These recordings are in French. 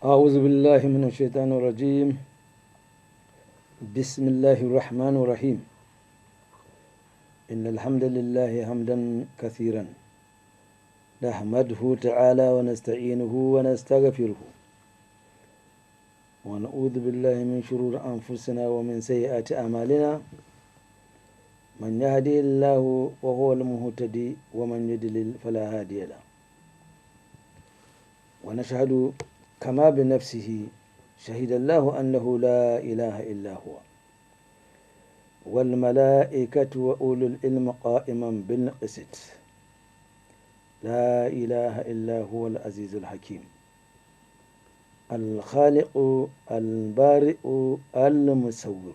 أعوذ بالله من الشيطان الرجيم. بسم الله الرحمن الرحيم. إن الحمد لله حمدا كثيرا نحمده تعالى ونستعينه ونستغفره ونعوذ بالله من شرور أنفسنا ومن سيئات أعمالنا. من يهدي الله وهو المهتدي ومن يضلل فلا هادي له. ونشهد كما بنفسه شهد الله أنه لا إله إلا هو والملائكة وأولو العلم قائما بالقسط. لا إله إلا هو العزيز الحكيم الخالق البارئ المصور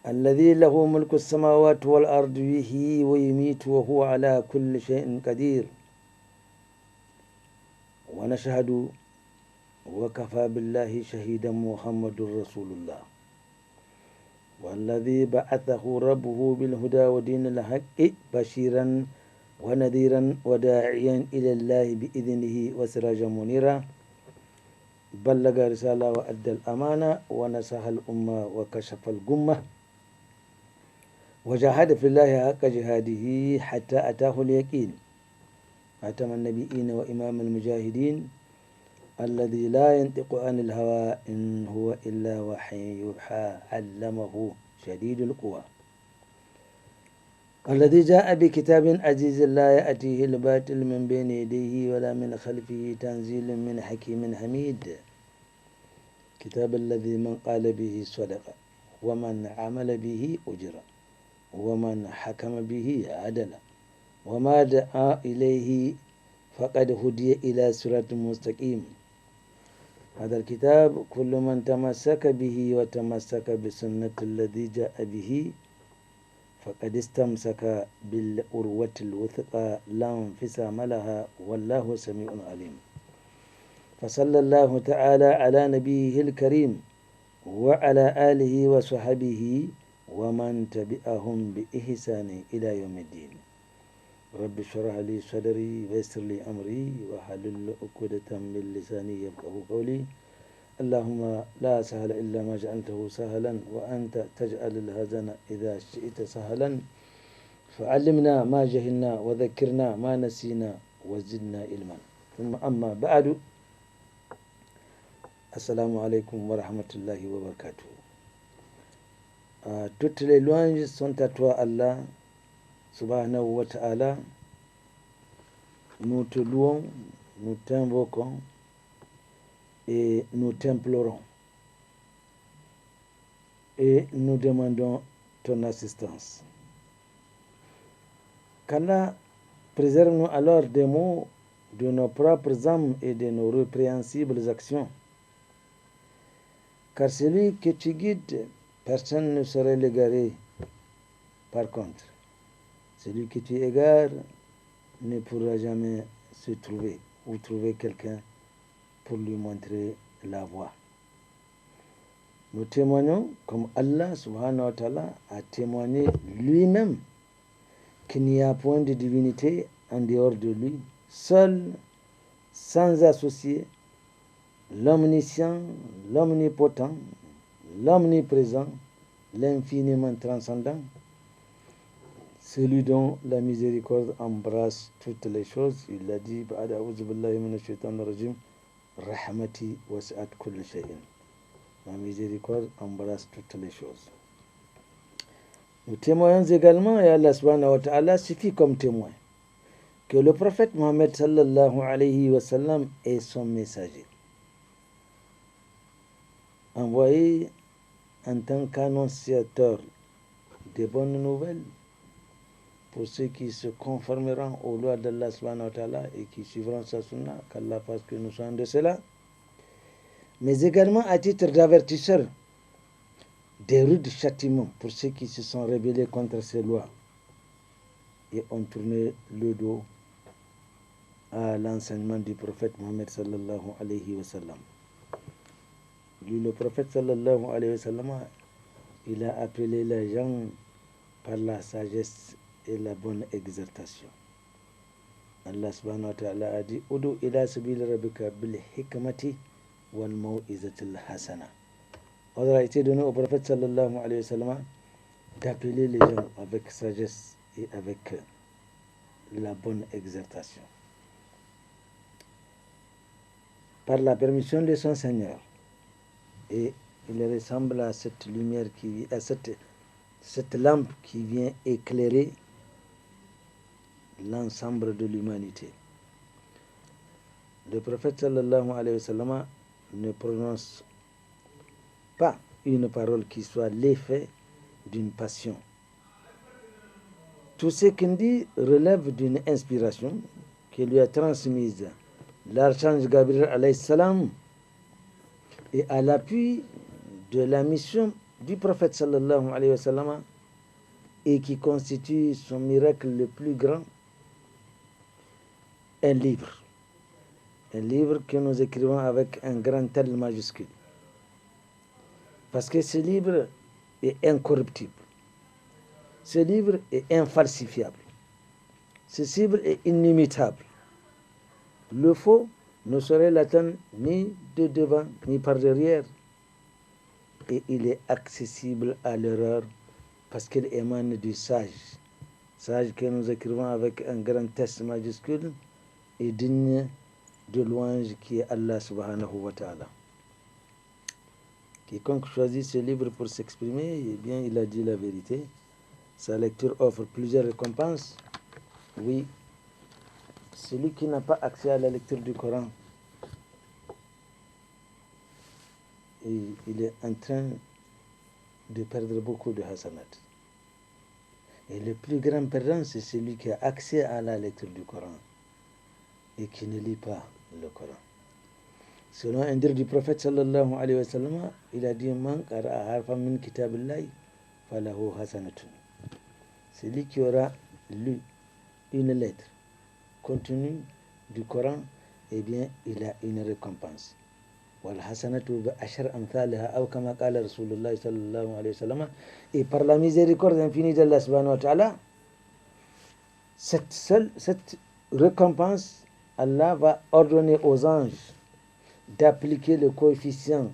الذي له ملك السماوات والأرض يحيي ويميت وهو على كل شيء قدير. ونشهد وكفى بالله شهيدا محمد رسول الله والذي بعثه ربه بالهدى ودين الحق بشيرا ونذيرا وداعيا إلى الله بإذنه وسراجا منيرا. بلغ رسالة وأدى الأمانة ونصح الأمة وكشف الغمة وجاهد في الله حق جهاده حتى أتاه اليقين. خاتم النبيين وإمام المجاهدين الذي لا ينطق عن الهوى إن هو إلا وحي يوحى علمه شديد القوى الذي جاء بكتاب عزيز لا يأتيه الباطل من بين يديه ولا من خلفه تنزيل من حكيم حميد. كتاب الذي من قال به صدق ومن عمل به أجر ومن حكم به عدل وما دعا إليه فقد هدي إلى صراط مستقيم. هذا الكتاب كل من تمسك به وتمسك بسنة الذي جاء به فقد استمسك بالعروة الوثقى لا انفصام لها والله سميع عليم. فصلى الله تعالى على نبيه الكريم وعلى آله وصحبه ومن تبعهم بإحسان إلى يوم الدين. رب اشرح لي صدري ويسر لي أمري واحلل عقدة من لساني يفقهوا قولي. اللهم لا سهل إلا ما جعلته سهلا وأنت تجعل الحزن إذا شئت سهلا. فعلمنا ما جهلنا وذكرنا ما نسينا وزدنا علما. ثم أما بعد. Assalamu alaikum wa rahmatullahi wa barakatuh. Toutes les louanges sont à toi, Allah, subhanahu wa ta'ala. Nous te louons, nous t'invoquons et nous t'implorons. Et nous demandons ton assistance. Qu'Allah préserve-nous alors des maux de nos propres âmes et de nos répréhensibles actions. Car celui que tu guides, personne ne saurait l'égarer. Par contre, celui que tu égares ne pourra jamais se trouver ou trouver quelqu'un pour lui montrer la voie. Nous témoignons comme Allah subhanahu wa ta'ala a témoigné lui-même qu'il n'y a point de divinité en dehors de lui, seul, sans associé, l'omniscient, l'omnipotent, l'omniprésent, l'infiniment transcendant, celui dont la miséricorde embrasse toutes les choses. Il a dit, Rahmati wasi'at kulli shay'in. Ma miséricorde embrasse toutes les choses. Nous témoignons également, et Allah subhanahu wa ta'ala suffit comme témoin, que le prophète Mohammed sallallahu alayhi wa sallam est son messager, envoyé en tant qu'annonciateur des bonnes nouvelles pour ceux qui se conformeront aux lois d'Allah subhanahu wa ta'ala et qui suivront sa sunna, qu'Allah fasse que nous soyons de cela, mais également à titre d'avertisseur des rudes châtiments pour ceux qui se sont rebellés contre ces lois et ont tourné le dos à l'enseignement du prophète Mohammed sallallahu alayhi wa sallam. Lui, le prophète sallallahu alayhi wa sallam, il a appelé les gens par la sagesse et la bonne exhortation. Allah subhanahu wa ta'ala a dit Udu ila sabili rabbika bil hikmati wal mau'izatil hasana. On a été donné au prophète sallallahu alayhi wa sallam d'appeler les gens avec sagesse et avec la bonne exhortation. Par la permission de son Seigneur. Et il ressemble à cette lumière à cette lampe qui vient éclairer l'ensemble de l'humanité. Le prophète sallallahu alayhi wa sallam ne prononce pas une parole qui soit l'effet d'une passion. Tout ce qu'il dit relève d'une inspiration qui lui a transmise l'archange Gabriel alayhi salam et à l'appui de la mission du prophète sallallahu alayhi wa sallam et qui constitue son miracle le plus grand, un livre que nous écrivons avec un grand L majuscule. Parce que ce livre est incorruptible. Ce livre est infalsifiable. Ce livre est inimitable. Le faux ne saurait l'atteindre ni de devant ni par derrière. Et il est accessible à l'erreur parce qu'il émane du sage. Sage que nous écrivons avec un grand S majuscule et digne de louange qui est Allah subhanahu wa ta'ala. Quiconque choisit ce livre pour s'exprimer, eh bien, il a dit la vérité. Sa lecture offre plusieurs récompenses. Oui, celui qui n'a pas accès à la lecture du Coran, il est en train de perdre beaucoup de hasanat. Et le plus grand perdant, c'est celui qui a accès à la lecture du Coran et qui ne lit pas le Coran. Selon un dire du prophète sallallahu alayhi wa sallam, il a dit Man qara'a harfan min kitabillahi falahu hasanatun. Celui qui aura lu une lettre contenue du Coran, eh bien, il a une récompense. Wal hasanatu bi ashar amthaliha aw kama qala Rasulullah sallallahu alayhi wa sallam. Et par la miséricorde infinie d'Allah subhanahu wa ta'ala, cette récompense, Allah va ordonner aux anges d'appliquer le coefficient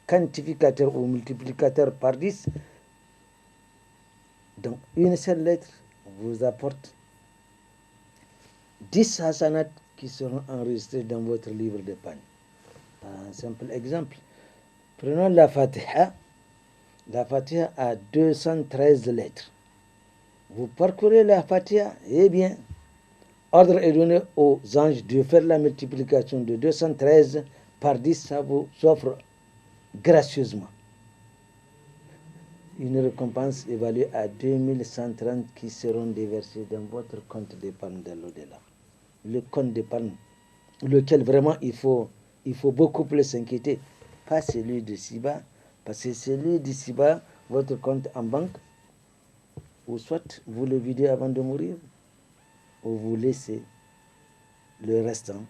quantificateur ou multiplicateur par 10. Donc, une seule lettre vous apporte 10 hasanat qui seront enregistrés dans votre livre de pagne. Un simple exemple. Prenons la Fatiha. La Fatiha a 213 lettres. Vous parcourez la Fatiha, eh bien, ordre est donné aux anges de faire la multiplication de 213 par 10, ça vous offre gracieusement une récompense évaluée à 2130 qui seront déversés dans votre compte d'épargne de l'au-delà. Le compte d'épargne, lequel vraiment il faut beaucoup plus s'inquiéter, pas celui de Siba, parce que celui de Siba, votre compte en banque, ou soit vous le videz avant de mourir, ou vous laissez le restant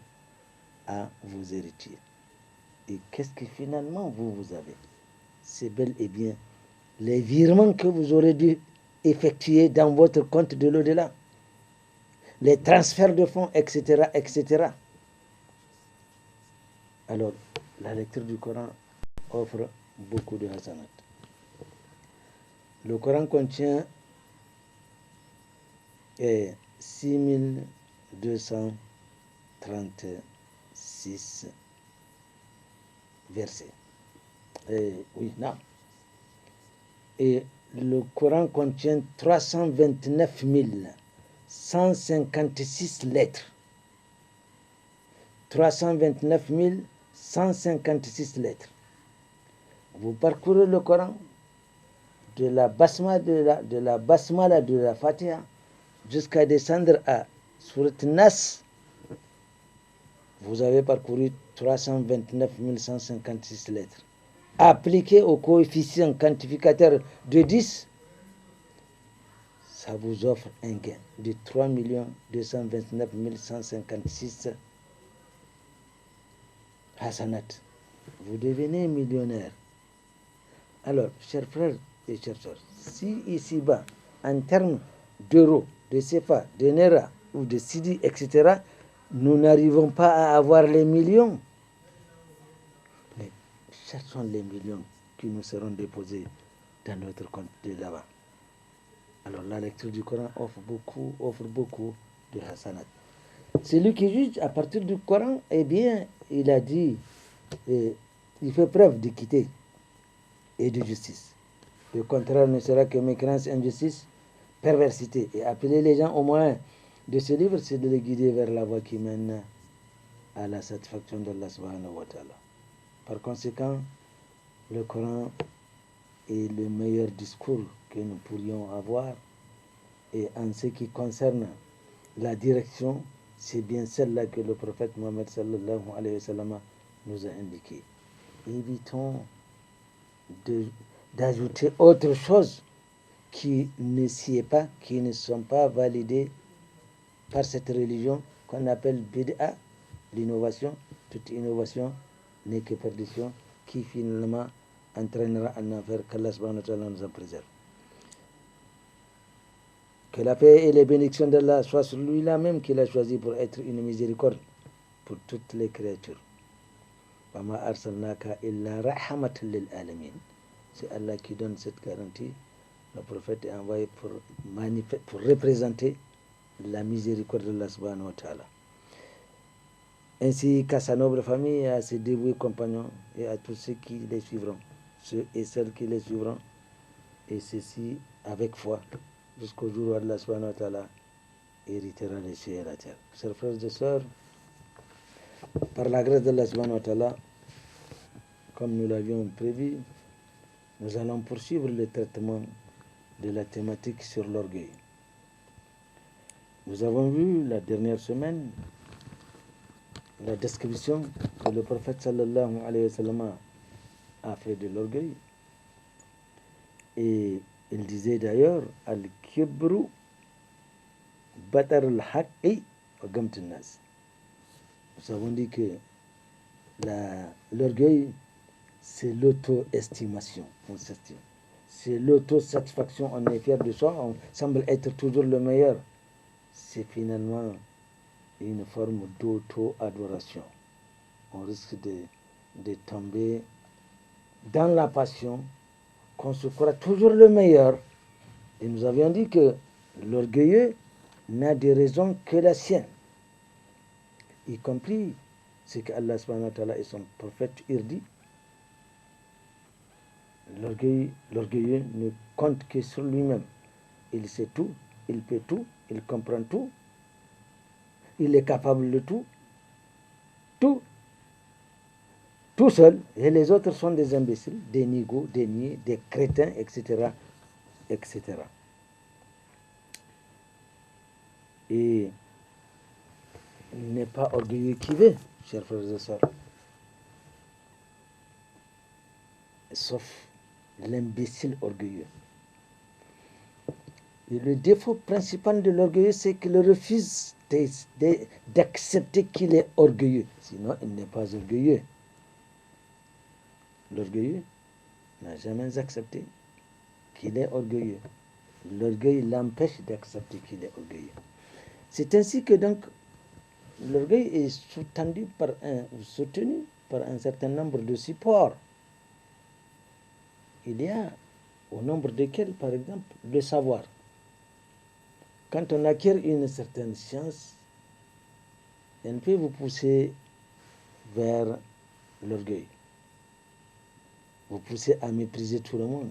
à vos héritiers. Et qu'est-ce que finalement vous avez? C'est bel et bien les virements que vous aurez dû effectuer dans votre compte de l'au-delà, les transferts de fonds, etc., etc. Alors, la lecture du Coran offre beaucoup de hasanat. Le Coran contient 6236 versets. Et le Coran contient 329 156 lettres. 329 156 lettres. Vous parcourez le Coran de la basmala de la Fatiha jusqu'à descendre à Surat Nas. Vous avez parcouru 329 156 lettres. Appliqué au coefficient quantificateur de 10, ça vous offre un gain de 3 229 156 hasanat. Vous devenez millionnaire. Alors, chers frères et chers sœurs, si ici-bas, en termes d'euros, de CFA, de Naira, ou de Sidi, etc., nous n'arrivons pas à avoir les millions. Mais cherchons les millions qui nous seront déposés dans notre compte de là-bas. Alors la lecture du Coran offre beaucoup de hasanat. Celui qui juge à partir du Coran, eh bien, il a dit, il fait preuve d'équité et de justice. Le contraire ne sera que mécréance, injustice, perversité. Et appeler les gens au moins de ce livre, c'est de les guider vers la voie qui mène à la satisfaction d'Allah subhanahu wa ta'ala. Par conséquent, le Coran est le meilleur discours que nous pourrions avoir. Et en ce qui concerne la direction, c'est bien celle-là que le prophète Mohammed sallallahu alayhi wa sallam nous a indiqué. Évitons d'ajouter autre chose qui ne s'y est pas, qui ne sont pas validées par cette religion qu'on appelle bid'a, l'innovation. Toute innovation n'est que perdition, qui finalement entraînera en enfer, qu'Allah subhanahu wa ta'ala nous en préserve. Que la paix et les bénédictions d'Allah soient sur lui-là même qu'il a choisi pour être une miséricorde pour toutes les créatures. وَمَا أَرْسَلْنَاكَ إِلَّا رَحْمَةً لِلْعَالَمِينَ. C'est Allah qui donne cette garantie. Le prophète est envoyé pour représenter la miséricorde d'Allah subhanahu wa ta'ala. Ainsi qu'à sa noble famille, à ses dévoués compagnons et à tous ceux qui les suivront, ceux et celles qui les suivront, et ceci avec foi, jusqu'au jour où Allah subhanahu wa ta'ala héritera les cieux et la terre. Chers frères et sœurs, par la grâce d'Allah subhanahu wa ta'ala, comme nous l'avions prévu, nous allons poursuivre le traitement de la thématique sur l'orgueil. Nous avons vu la dernière semaine la description que le prophète sallallahu alayhi wa sallam a fait de l'orgueil. Et il disait d'ailleurs, Al-Kibru Batar al-Haqqi wa Gamt al-Nas. Nous avons dit que l'orgueil, c'est l'auto-estimation. On s'estime. C'est l'auto-satisfaction. On est fier de soi, on semble être toujours le meilleur. C'est finalement une forme d'auto-adoration. On risque de tomber dans la passion, qu'on se croit toujours le meilleur. Et nous avions dit que l'orgueilleux n'a de raison que la sienne, y compris ce que Allah subhanahu wa ta'ala et son prophète dit. L'orgueilleux ne compte que sur lui-même. Il sait tout, il peut tout, il comprend tout, il est capable de tout, tout seul, et les autres sont des imbéciles, des nigauds, des niais, des crétins, etc., etc. Et il n'est pas orgueilleux qui veut, chers frères et sœurs, sauf l'imbécile orgueilleux. Et le défaut principal de l'orgueilleux, c'est qu'il refuse d'accepter qu'il est orgueilleux. Sinon, il n'est pas orgueilleux. L'orgueilleux n'a jamais accepté qu'il est orgueilleux. L'orgueil l'empêche d'accepter qu'il est orgueilleux. C'est ainsi que donc l'orgueil est soutenu par un certain nombre de supports. Il y a au nombre desquels, par exemple, le savoir. Quand on acquiert une certaine science, elle peut vous pousser vers l'orgueil. Vous poussez à mépriser tout le monde.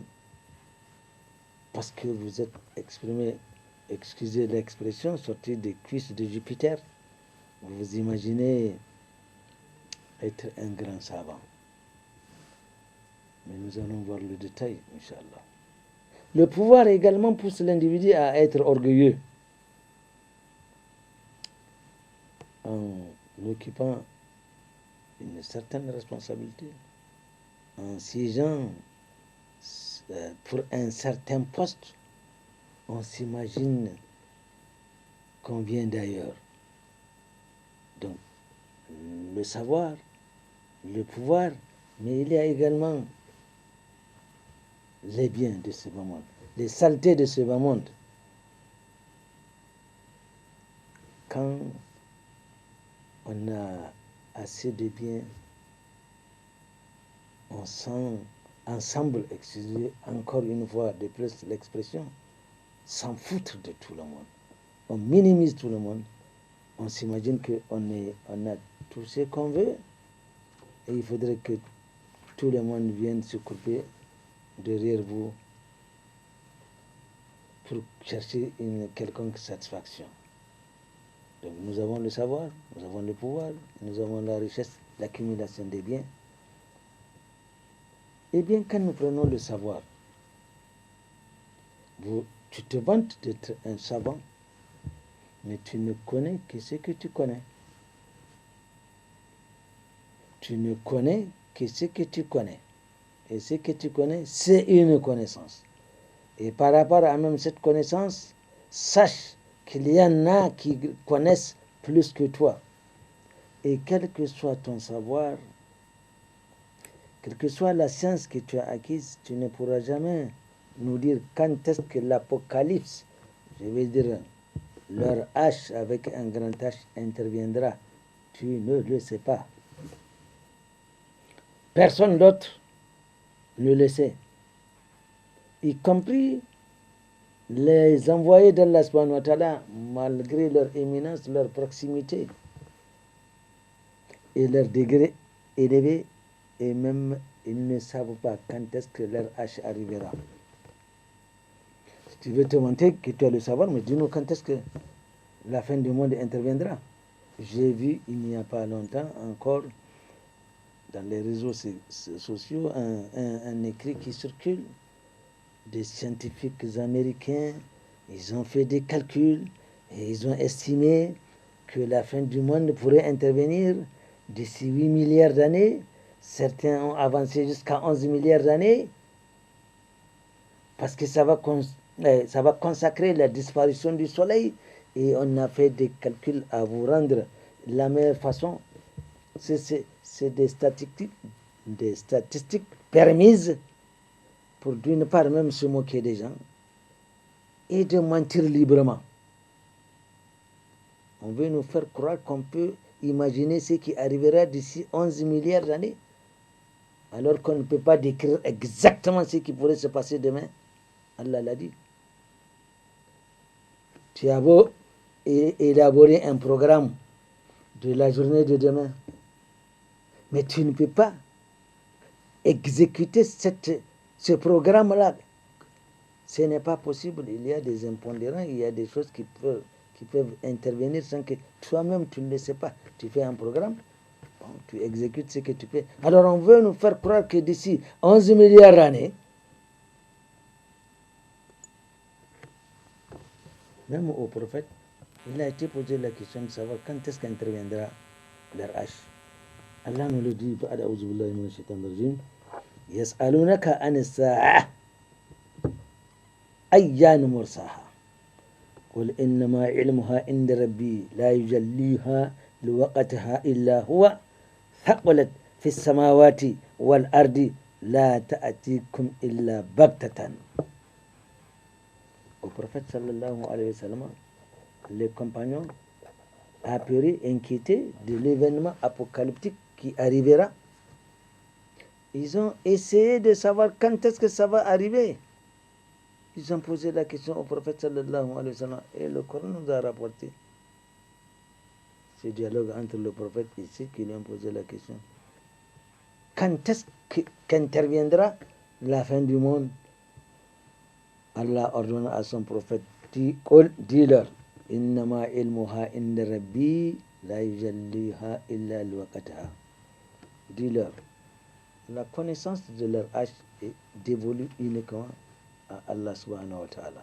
Parce que vous êtes exprimé, excusez l'expression, sorti des cuisses de Jupiter. Vous vous imaginez être un grand savant. Mais nous allons voir le détail, Inch'Allah. Le pouvoir également pousse l'individu à être orgueilleux. En occupant une certaine responsabilité, en siégeant pour un certain poste, on s'imagine qu'on vient d'ailleurs. Donc, le savoir, le pouvoir, mais il y a également les biens de ce bas monde, les saletés de ce bas monde. quand on a assez de biens, on sent ensemble, excusez encore une fois de plus l'expression, s'en foutre de tout le monde. On minimise tout le monde. On s'imagine qu'on a tout ce qu'on veut et il faudrait que tout le monde vienne se couper derrière vous pour chercher une quelconque satisfaction. Donc nous avons le savoir, nous avons le pouvoir, nous avons la richesse, l'accumulation des biens. Eh bien, quand nous prenons le savoir, tu te vantes d'être un savant, mais tu ne connais que ce que tu connais. Tu ne connais que ce que tu connais. Et ce que tu connais, c'est une connaissance. Et par rapport à même cette connaissance, sache qu'il y en a qui connaissent plus que toi. Et quel que soit ton savoir, quelle que soit la science que tu as acquise, tu ne pourras jamais nous dire quand est-ce que l'Apocalypse, je vais dire leur H avec un grand H interviendra. Tu ne le sais pas. Personne d'autre ne le sait. Y compris les envoyés d'Allah subhanahu wa ta'ala, malgré leur éminence, leur proximité et leur degré élevé, et même ils ne savent pas quand est-ce que leur H arrivera. Si tu veux te montrer que tu as le savoir, mais dis-nous quand est-ce que la fin du monde interviendra. J'ai vu il n'y a pas longtemps encore dans les réseaux sociaux un écrit qui circule des scientifiques américains. Ils ont fait des calculs et ils ont estimé que la fin du monde pourrait intervenir d'ici 8 milliards d'années. Certains ont avancé jusqu'à 11 milliards d'années parce que ça va consacrer la disparition du soleil. Et on a fait des calculs à vous rendre la meilleure façon. C'est des statistiques permises pour d'une part même se moquer des gens et de mentir librement. On veut nous faire croire qu'on peut imaginer ce qui arrivera d'ici 11 milliards d'années, alors qu'on ne peut pas décrire exactement ce qui pourrait se passer demain. Allah l'a dit. Tu as beau élaborer un programme de la journée de demain, mais tu ne peux pas exécuter ce programme-là. Ce n'est pas possible. Il y a des impondérants, il y a des choses qui peuvent intervenir sans que toi-même tu ne le sais pas. Tu fais un programme, bon, tu exécutes ce que tu fais. Alors on veut nous faire croire que d'ici 11 milliards d'années, même au prophète, il a été posé la question de savoir quand est-ce qu'interviendra leur H. Allah nous le dit, Yas'alunaka an sa'a ayyana mursaha qul innama ilmuha inda rabbi la yujalliha liwaqtiha illa huwa thaqulat fi samawati wal ardi la ta'atikum illa baghtatan. Au prophète sallallahu alayhi wa sallam, les compagnons apeurés, inquiétés de l'événement apocalyptique qui arrivera, ils ont essayé de savoir quand est-ce que ça va arriver. Ils ont posé la question au prophète sallallahu alayhi wa sallam et le Coran nous a rapporté ce dialogue entre le prophète et ceux qui lui ont posé la question. Quand est-ce qu'interviendra la fin du monde? Allah ordonne à son prophète, dis-leur, innama ilmuha inda rabbi la yujalliha illa liwaqtiha. Dis-leur, la connaissance de leur âge est dévolue uniquement à Allah subhanahu wa ta'ala.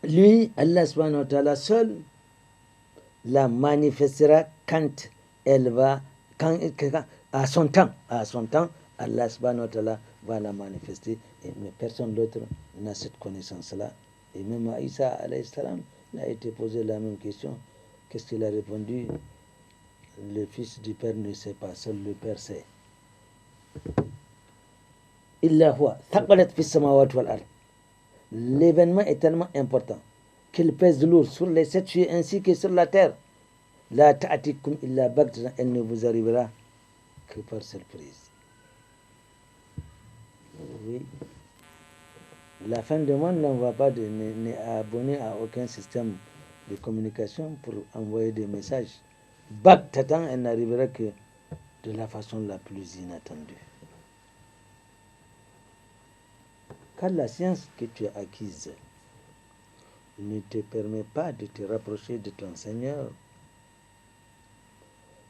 Lui, Allah subhanahu wa ta'ala seul, la manifestera quand elle va, à son temps, Allah subhanahu wa ta'ala va la manifester, mais personne d'autre n'a cette connaissance-là. Et même à Isa alayhi salam, il a été posé la même question. Qu'est-ce qu'il a répondu? Le fils du père ne sait pas, seul le père sait. Illa huwa thaqalat fi samawati wal ard. L'événement est tellement important qu'il pèse lourd sur les 7 cieux ainsi que sur la terre. La ta'atikum illa baghtatan, elle ne vous arrivera que par surprise. Oui. La fin du monde n'est abonné à aucun système de communication pour envoyer des messages. Baghtatan, elle n'arrivera que de la façon la plus inattendue. Car la science que tu as acquise ne te permet pas de te rapprocher de ton Seigneur.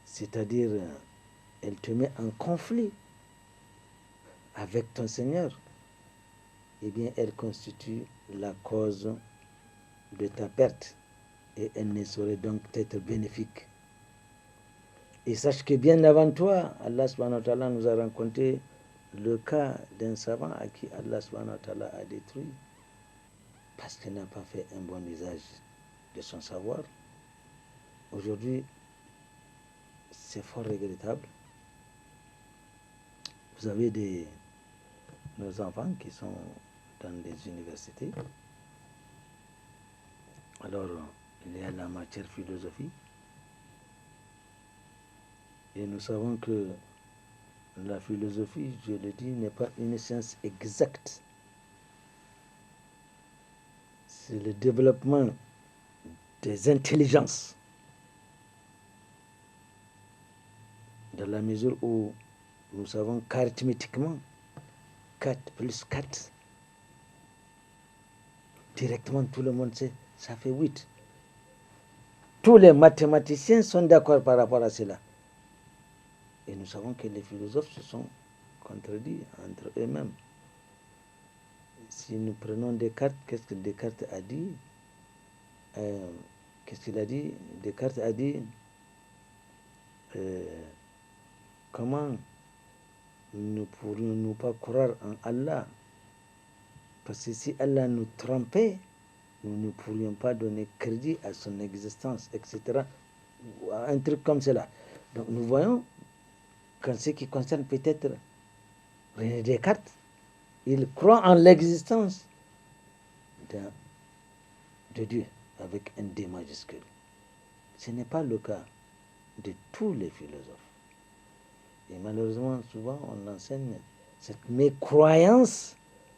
C'est-à-dire, elle te met en conflit avec ton Seigneur. Eh bien, elle constitue la cause de ta perte et elle ne saurait donc être bénéfique. Et sache que bien avant toi, Allah subhanahu wa ta'ala nous a raconté le cas d'un savant à qui Allah subhanahu wa ta'ala a détruit parce qu'il n'a pas fait un bon usage de son savoir. Aujourd'hui, c'est fort regrettable. Vous avez nos enfants qui sont dans des universités. Alors, il y a la matière philosophie. Et nous savons que la philosophie, je le dis, n'est pas une science exacte. C'est le développement des intelligences. Dans la mesure où nous savons qu'arithmétiquement, 4 plus 4, directement tout le monde sait, ça fait 8. Tous les mathématiciens sont d'accord par rapport à cela. Et nous savons que les philosophes se sont contredits entre eux-mêmes. Si nous prenons Descartes, qu'est-ce que Descartes a dit? Qu'est-ce qu'il a dit? Descartes a dit comment ne pourrions-nous pas croire en Allah? Parce que si Allah nous trompait, nous ne pourrions pas donner crédit à son existence, etc. Un truc comme cela. Donc nous voyons qu'en ce qui concerne peut-être René Descartes, il croit en l'existence de Dieu avec un D majuscule. Ce n'est pas le cas de tous les philosophes. Et malheureusement, souvent, on enseigne cette mécroyance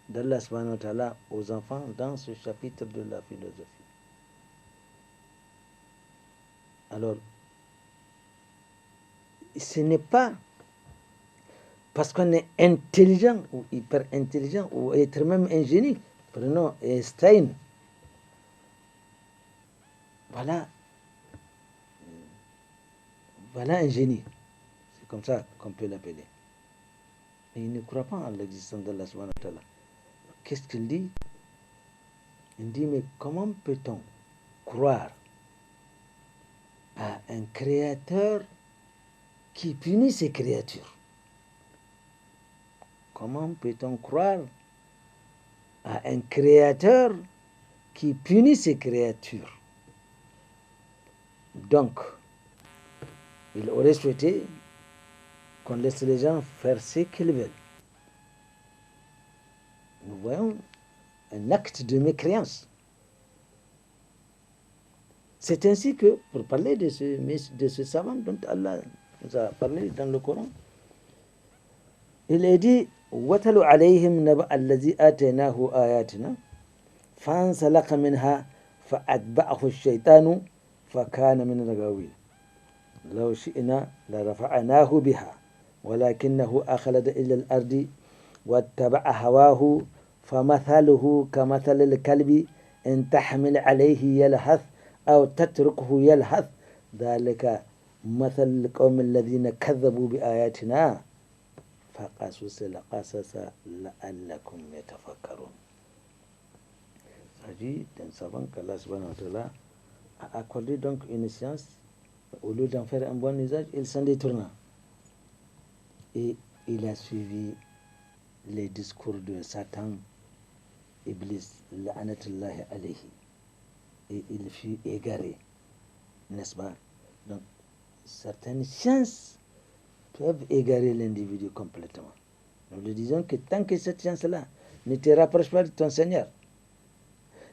d'Allah subhanahu wa ta'ala aux enfants dans ce chapitre de la philosophie. Alors, ce n'est pas parce qu'on est intelligent ou hyper intelligent ou être même un génie. Prenons Einstein. Voilà un génie. C'est comme ça qu'on peut l'appeler. Mais il ne croit pas en l'existence d'Allah subhanahu wa ta'ala. Qu'est-ce qu'il dit? Il dit, mais comment peut-on croire à un créateur qui punit ses créatures? Comment peut-on croire à un créateur qui punit ses créatures? Donc, il aurait souhaité qu'on laisse les gens faire ce qu'ils veulent. Nous voyons un acte de mécréance. C'est ainsi que, pour parler de ce savant dont Allah nous a parlé dans le Coran, il est dit وَاتَلُ عَلَيْهِمْ نَبَأَ الَّذِي آتَيْنَاهُ آيَاتِنَا فَانْسَلَخَ مِنْهَا فَأَتْبَعَهُ الشَّيْطَانُ فَكَانَ مِنَ الْغَاوِينَ لَوْ شِئْنَا لَرَفَعْنَاهُ بِهَا وَلَكِنَّهُ أَخْلَدَ إِلَى الْأَرْضِ وَاتَّبَعَ هَوَاهُ فَمَثَلُهُ كَمَثَلِ الْكَلْبِ إِنْ تَحْمِلْ عَلَيْهِ يَلْهَثْ أو تتركه يلهث ذلك مثل القوم الذين كذبوا بآياتنا فقصص القصص لعلكم يتفكرون. Il s'agit d'un savant qu'Allah subhanahu wa ta'ala a accordé donc une science. Au lieu d'en faire un bon usage, il s'en détourna. Et il a suivi les discours de Satan, Iblis, la'anatullahi alayhi. Et il fut égaré, n'est-ce pas? Donc, certaines sciences peuvent égarer l'individu complètement. Nous le disons que tant que cette science-là ne te rapproche pas de ton Seigneur,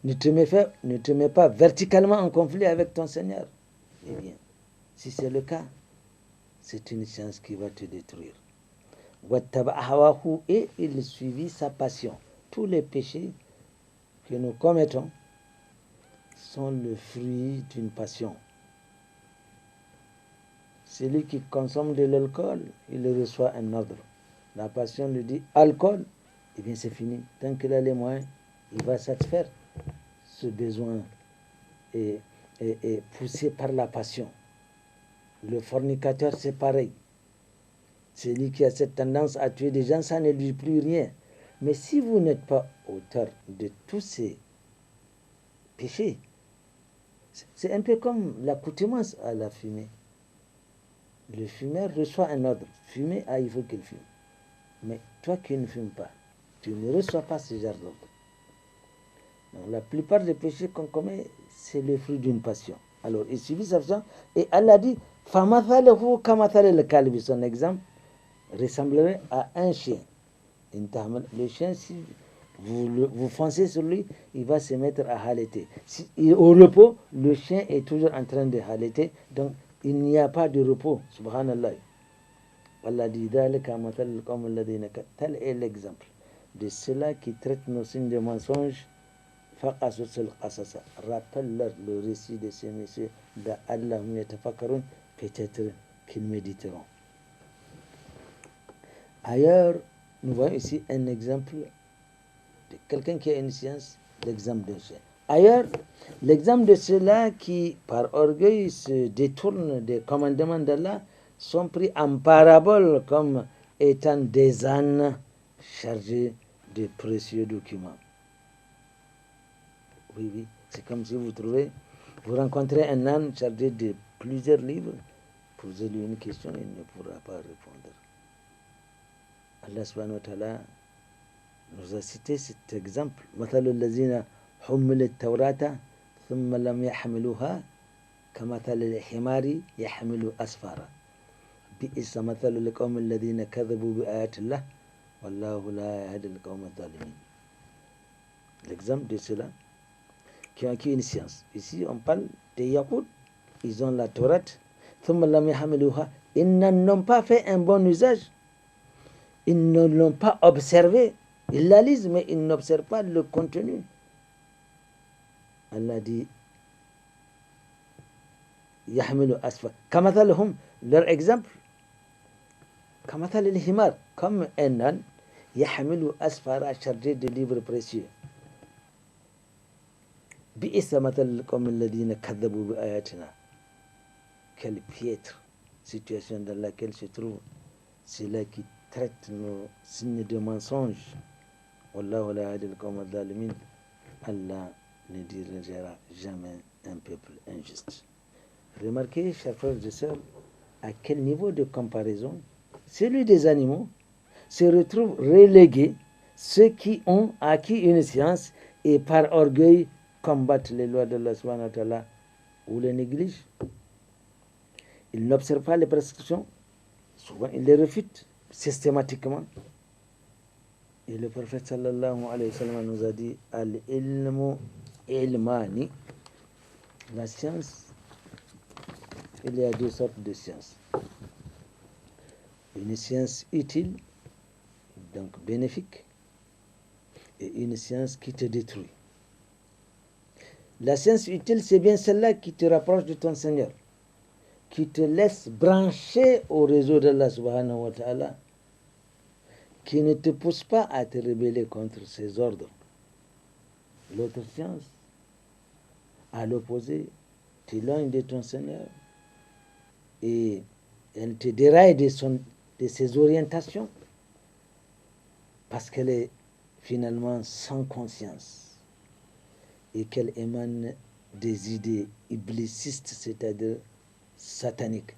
ne te mets pas verticalement en conflit avec ton Seigneur. Eh bien, si c'est le cas, c'est une science qui va te détruire. Et il suivit sa passion. Tous les péchés que nous commettons sont le fruit d'une passion. Celui qui consomme de l'alcool, il reçoit un ordre. La passion lui dit alcool, eh bien c'est fini. Tant qu'il a les moyens, il va satisfaire ce besoin est poussé par la passion. Le fornicateur, c'est pareil. Celui qui a cette tendance à tuer des gens, ça ne lui plus rien. Mais si vous n'êtes pas auteur de tous ces péchés, c'est un peu comme l'accoutumance à la fumée. Le fumeur reçoit un ordre. Fumer, il faut qu'il fume. Mais toi qui ne fumes pas, tu ne reçois pas ce genre d'ordre. Donc, la plupart des péchés qu'on commet, c'est le fruit d'une passion. Alors, il suffit ça et Allah dit, son exemple ressemblerait à un chien. Le chien, si vous foncez sur lui, il va se mettre à halter. Au repos, le chien est toujours en train de halter, donc il n'y a pas de repos. Subhanallah. Allah dit, tel est l'exemple de ceux-là qui traitent nos signes de mensonges. Rappelle-leur le récit de ces messieurs d'Allah, peut-être qu'ils méditeront. Ailleurs, nous voyons ici un exemple de quelqu'un qui a une science, l'exemple d'un chien. Ailleurs, l'exemple de ceux-là qui, par orgueil, se détournent des commandements d'Allah, sont pris en parabole comme étant des ânes chargés de précieux documents. Oui, c'est comme si vous rencontrez un âne chargé de plusieurs livres, posez-lui une question, il ne pourra pas répondre. Allah subhanahu wa ta'ala nous a cité cet exemple. مثل الذين حملوا التوراة ثم لم يحملوها كمثل الحمار يحمل أسفارا بئس مثل القوم الذين كذبوا بآيات الله والله لا يهدي القوم الظالمين. L'exemple de ceux-là qui ont acquis une science. Ici, on parle des Yahoud. Ils ont la Torah. ثم لم يحملوها. Ils n'en ont pas fait un bon usage. Ils ne l'ont pas observé. Ils la lisent, mais ils n'observent pas le contenu. Allah dit Yahmilu asfa. Kamathalhum, leur exemple. Kamathal al-himar, comme un âne, Yahmilu asfara, chargé de livres précieux. Bi'issa mathal comme alladhina kadhabu bi ayatina. Quelle piètre situation dans laquelle se trouve ceux-là qui traitent nos signes de mensonges. Wallahu la yahdi al-qawma adh-dhalimin. Allah ne dirigera jamais un peuple injuste. Remarquez, chers frères et sœurs, à quel niveau de comparaison celui des animaux se retrouve relégué, ceux qui ont acquis une science et par orgueil combattent les lois d'Allah subhanahu wa ta'ala ou les négligent. Ils n'observent pas les prescriptions, souvent ils les refutent systématiquement. Et le prophète sallallahu alayhi wa sallam nous a dit Al-ilmu ilmani. La science, il y a deux sortes de sciences. Une science utile, donc bénéfique, et une science qui te détruit. La science utile, c'est bien celle-là qui te rapproche de ton Seigneur, qui te laisse brancher au réseau d'Allah subhanahu wa ta'ala, qui ne te pousse pas à te rebeller contre ses ordres. L'autre science, à l'opposé, t'éloigne de ton Seigneur et elle te déraille de ses orientations parce qu'elle est finalement sans conscience et qu'elle émane des idées iblicistes, c'est-à-dire sataniques.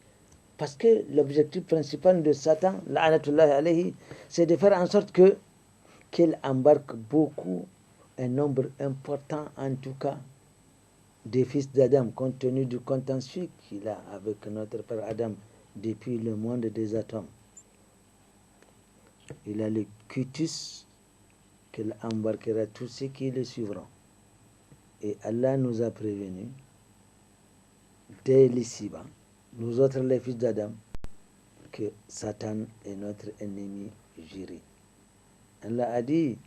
Parce que l'objectif principal de Satan, la'anatullahi alayhi, c'est de faire en sorte qu'il embarque beaucoup, un nombre important en tout cas, des fils d'Adam, compte tenu du contentieux qu'il a avec notre père Adam depuis le monde des atomes. Il a le cutus qu'il embarquera tous ceux qui le suivront. Et Allah nous a prévenus dès l'ici-bas, nous autres les fils d'Adam, que Satan est notre ennemi juré. Allah a dit,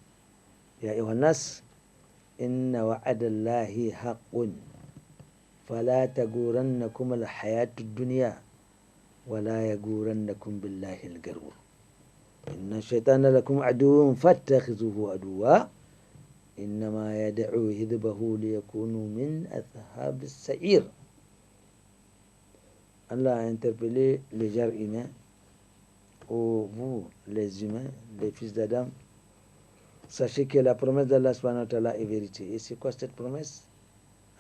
Ya Yohannas, inna wa'adallahi haqqun, fala tagurannakum al-hayatu dunya, wala yagurannakum billahi al-garur. Inna shaytana lakum aduwwun fattakhizuhu aduwwa, innama yad'u hizbahu liyakunu min ashabis sa'ir. Allah a interpellé les genres humains, ou vous, les humains, les fils d'Adam. Sachez que la promesse d'Allah subhanahu wa ta'ala est vérité. Et c'est quoi cette promesse?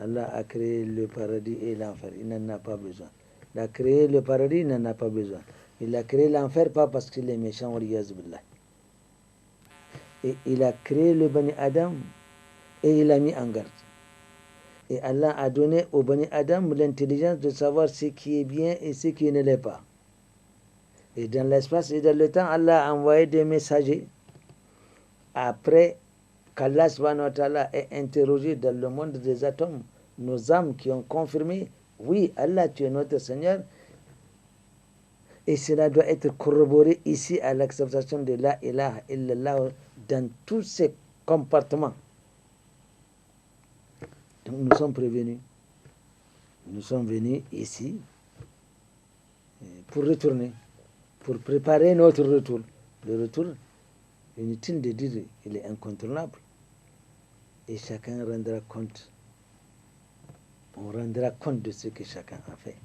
Allah a créé le paradis et l'enfer. Il n'en a pas besoin. Il a créé le paradis, il n'en a pas besoin. Il a créé l'enfer pas parce qu'il est méchant, et il a créé le Bani Adam et il a mis en garde. Et Allah a donné au Bani Adam l'intelligence de savoir ce qui est bien et ce qui ne l'est pas. Et dans l'espace et dans le temps, Allah a envoyé des messagers. Après qu'Allah subhanahu wa ta'ala ait interrogé dans le monde des atomes nos âmes qui ont confirmé, oui, Allah, tu es notre Seigneur. Et cela doit être corroboré ici à l'acceptation de la ilaha illallah dans tous ses comportements. Donc nous sommes prévenus. Nous sommes venus ici pour retourner, pour préparer notre retour. Le retour, inutile de dire, il est incontournable. Et chacun rendra compte. On rendra compte de ce que chacun a fait.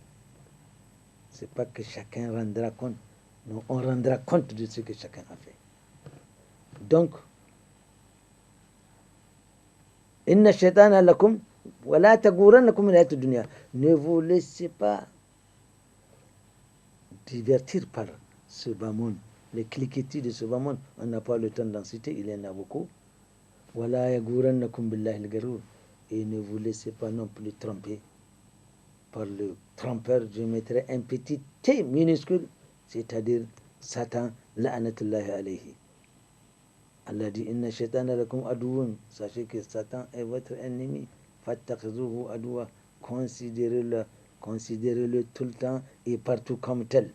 C'est pas que chacun rendra compte. Non, on rendra compte de ce que chacun a fait. Donc, inna shaytana lakum wa la tagurannakum al dunya. Ne vous laissez pas divertir par ce bas monde, les cliquetis de ce bas monde. On n'a pas le temps d'en citer, il y en a beaucoup. Wa la yagurannakum billahi al-garur. Et ne vous laissez pas non plus tromper par le trompeur. Je mettrai un petit T minuscule, c'est-à-dire Satan, la'anatullahi alayhi. Allah dit, inna shaytana lakum aduwwun. Sachez que Satan est votre ennemi. Fattakhizuhu aduwwa. Considérez-le tout le temps et partout comme tel.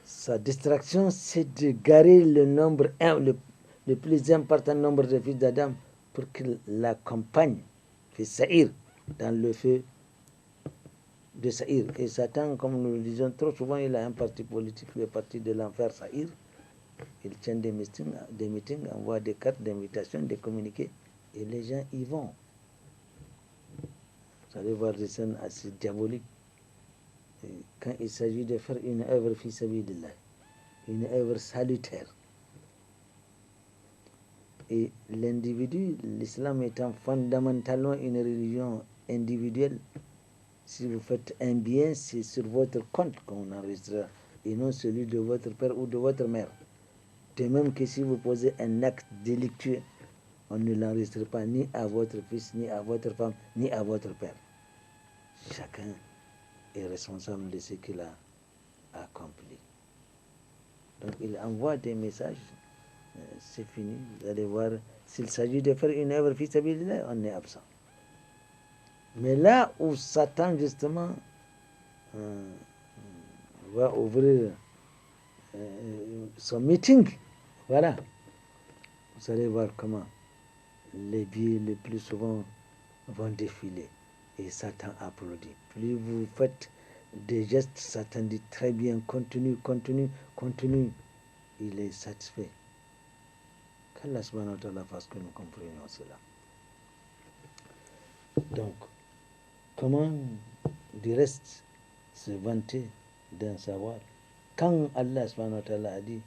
Sa distraction, c'est de garer le nombre le plus important nombre de fils d'Adam pour qu'il l'accompagne, fait Saïr, dans le feu de Saïr. Et Satan, comme nous le disons trop souvent, il a un parti politique, le parti de l'enfer Saïr. Il tient des meetings, envoie des cartes d'invitation, des communiqués, et les gens y vont. Vous allez voir des scènes assez diaboliques. Et quand il s'agit de faire une œuvre fi sabilillah, une œuvre salutaire, et l'individu, l'islam étant fondamentalement une religion individuelle, si vous faites un bien, c'est sur votre compte qu'on enregistrera, et non celui de votre père ou de votre mère. De même que si vous posez un acte délictueux, on ne l'enregistre pas ni à votre fils, ni à votre femme, ni à votre père. Chacun est responsable de ce qu'il a accompli. Donc il envoie des messages, c'est fini. Vous allez voir, s'il s'agit de faire une œuvre fi sabilillah, on est absent. Mais là où Satan justement va ouvrir son meeting, voilà, vous allez voir comment les biais le plus souvent vont défiler et Satan applaudit. Plus vous faites des gestes, Satan dit très bien, continue, continue, continue. Il est satisfait. Qu'Allah subhanahu wa ta'ala fasse que nous comprenions cela. Donc, comment du reste se vanter d'un savoir quand Allah subhanahu wa ta'ala a dit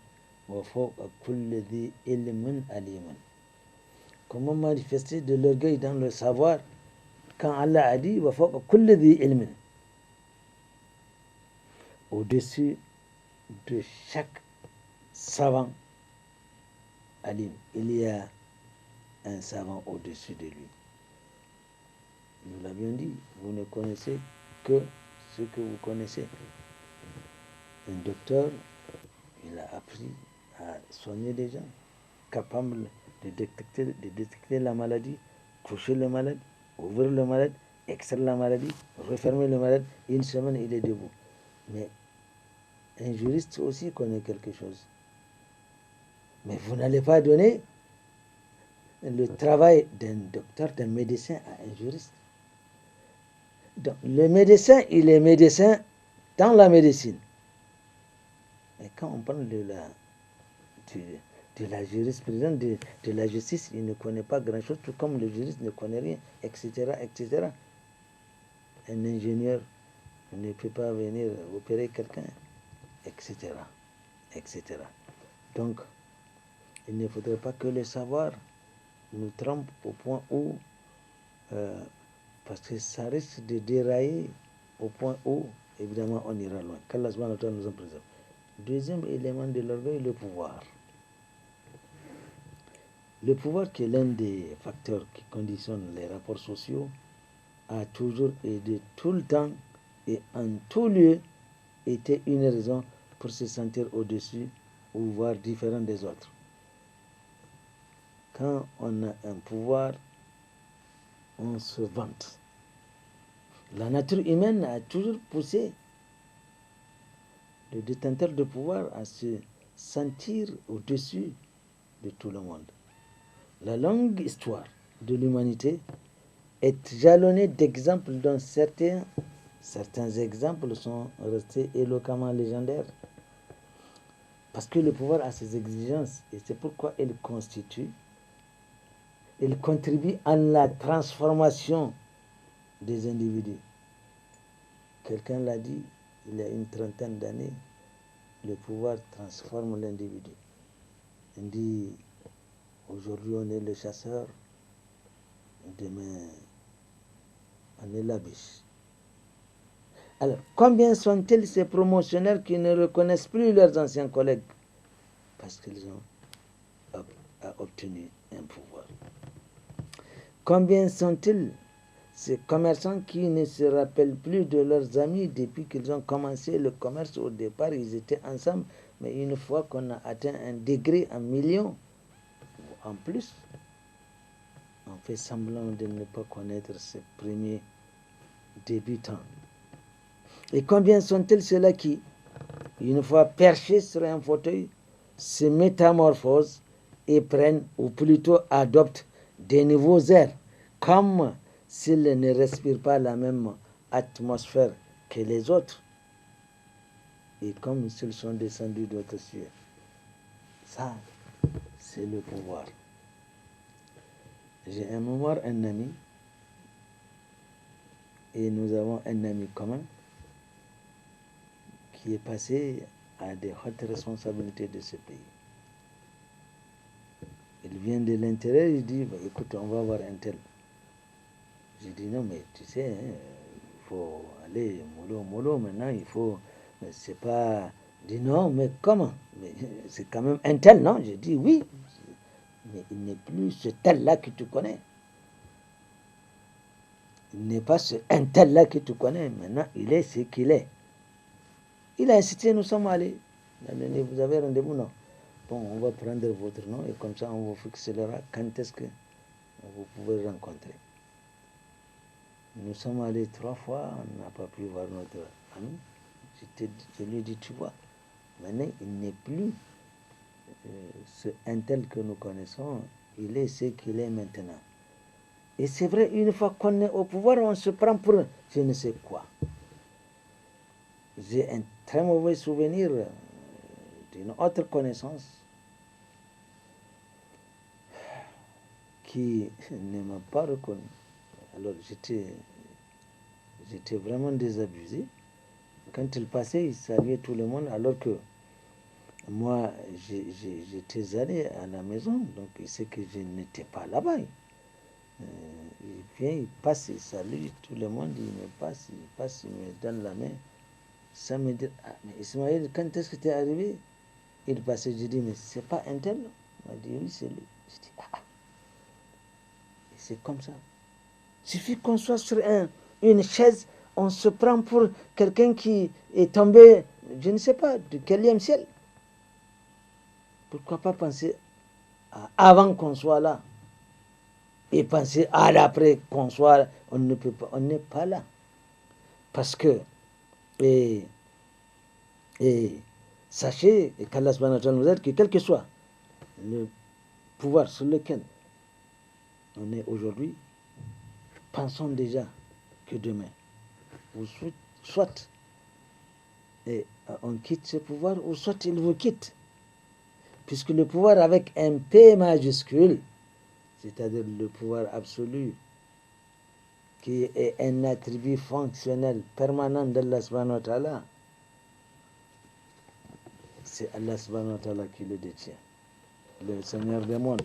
wa fawqa kulli dhi ilmin aliman? Comment manifester de l'orgueil dans le savoir quand Allah a dit wa fawqa kulli dhi ilmin? Au-dessus de chaque savant alim, il y a un savant au-dessus de lui. Nous l'avions dit, vous ne connaissez que ce que vous connaissez. Un docteur, il a appris à soigner des gens, capable détecter la maladie, coucher le malade, ouvrir le malade, extraire la maladie, refermer le malade. Une semaine, il est debout. Mais un juriste aussi connaît quelque chose. Mais vous n'allez pas donner le travail d'un docteur, d'un médecin à un juriste. Donc, le médecin, il est médecin dans la médecine. Et quand on parle de la jurisprudence, de la justice, il ne connaît pas grand-chose, tout comme le juriste ne connaît rien, etc., etc. Un ingénieur ne peut pas venir opérer quelqu'un, etc., etc. Donc, il ne faudrait pas que le savoir nous trompe au point où, parce que ça risque de dérailler au point où, évidemment, on ira loin. Qu'Allah subhanahu wa ta'ala nous en préserve. Deuxième élément de l'orgueil, le pouvoir. Le pouvoir, qui est l'un des facteurs qui conditionnent les rapports sociaux, a toujours et de tout le temps et en tout lieu été une raison pour se sentir au-dessus ou voir différent des autres. Quand on a un pouvoir, on se vante. La nature humaine a toujours poussé le détenteur de pouvoir à se sentir au-dessus de tout le monde. La longue histoire de l'humanité est jalonnée d'exemples dont certains exemples sont restés éloquemment légendaires. Parce que le pouvoir a ses exigences et c'est pourquoi il contribue à la transformation des individus. Quelqu'un l'a dit il y a une trentaine d'années, le pouvoir transforme l'individu. Il dit, aujourd'hui on est le chasseur, demain on est la biche. Alors, combien sont-ils ces promotionnaires qui ne reconnaissent plus leurs anciens collègues parce qu'ils ont obtenu un pouvoir? Combien sont-ils ces commerçants qui ne se rappellent plus de leurs amis depuis qu'ils ont commencé le commerce? Au départ, ils étaient ensemble, mais une fois qu'on a atteint un degré, un million, en plus, on fait semblant de ne pas connaître ces premiers débutants. Et combien sont-ils ceux-là qui, une fois perchés sur un fauteuil, se métamorphosent et prennent, ou plutôt adoptent, des nouveaux airs, comme s'ils ne respirent pas la même atmosphère que les autres, et comme s'ils sont descendus d'autres cieux. Ça, c'est le pouvoir. J'ai un mémoire, un ami, et nous avons un ami commun qui est passé à des hautes responsabilités de ce pays. Il vient de l'intérieur, il dit, bah, écoute, on va voir un tel. J'ai dit, non, mais tu sais, il faut aller mollo, maintenant, il faut, mais c'est pas, il dit, non, mais comment? Mais c'est quand même un tel, non? J'ai dit, oui, mais il n'est plus ce tel-là que tu connais. Il n'est pas ce un tel-là que tu connais, maintenant, il est ce qu'il est. Il a insisté, nous sommes allés. Vous avez rendez-vous, non? Bon, on va prendre votre nom et comme ça, on vous fixera quand est-ce que vous pouvez rencontrer. Nous sommes allés 3 fois, on n'a pas pu voir notre ami. Je lui ai dit, tu vois, maintenant, il n'est plus ce un tel que nous connaissons, il est ce qu'il est maintenant. Et c'est vrai, une fois qu'on est au pouvoir, on se prend pour je ne sais quoi. J'ai un très mauvais souvenir d'une autre connaissance qui ne m'a pas reconnu. Alors j'étais vraiment désabusé. Quand il passait, il saluait tout le monde, alors que moi, j'étais allé à la maison, donc il sait que je n'étais pas là-bas. Il vient, il passe, il salue tout le monde, il passe, il me donne la main. Ça me dit, ah, mais Ismaël, quand est-ce que tu es arrivé? Il passait, je dis, mais c'est pas un tel? Il m'a dit, oui, c'est lui. Je dis, ah, et c'est comme ça. Il suffit qu'on soit sur une chaise, on se prend pour quelqu'un qui est tombé, je ne sais pas, du quatrième ciel. Pourquoi pas penser avant qu'on soit là et penser à l'après qu'on soit, on ne peut pas, on n'est pas là. Parce que, et sachez qu'Allah subhanahu wa ta'ala nous aide que quel que soit le pouvoir sur lequel on est aujourd'hui, pensons déjà que demain, ou soit on quitte ce pouvoir, ou soit il vous quitte. Puisque le pouvoir avec un P majuscule, c'est-à-dire le pouvoir absolu, qui est un attribut fonctionnel permanent d'Allah subhanahu wa ta'ala, c'est Allah subhanahu wa ta'ala qui le détient. Le Seigneur des mondes,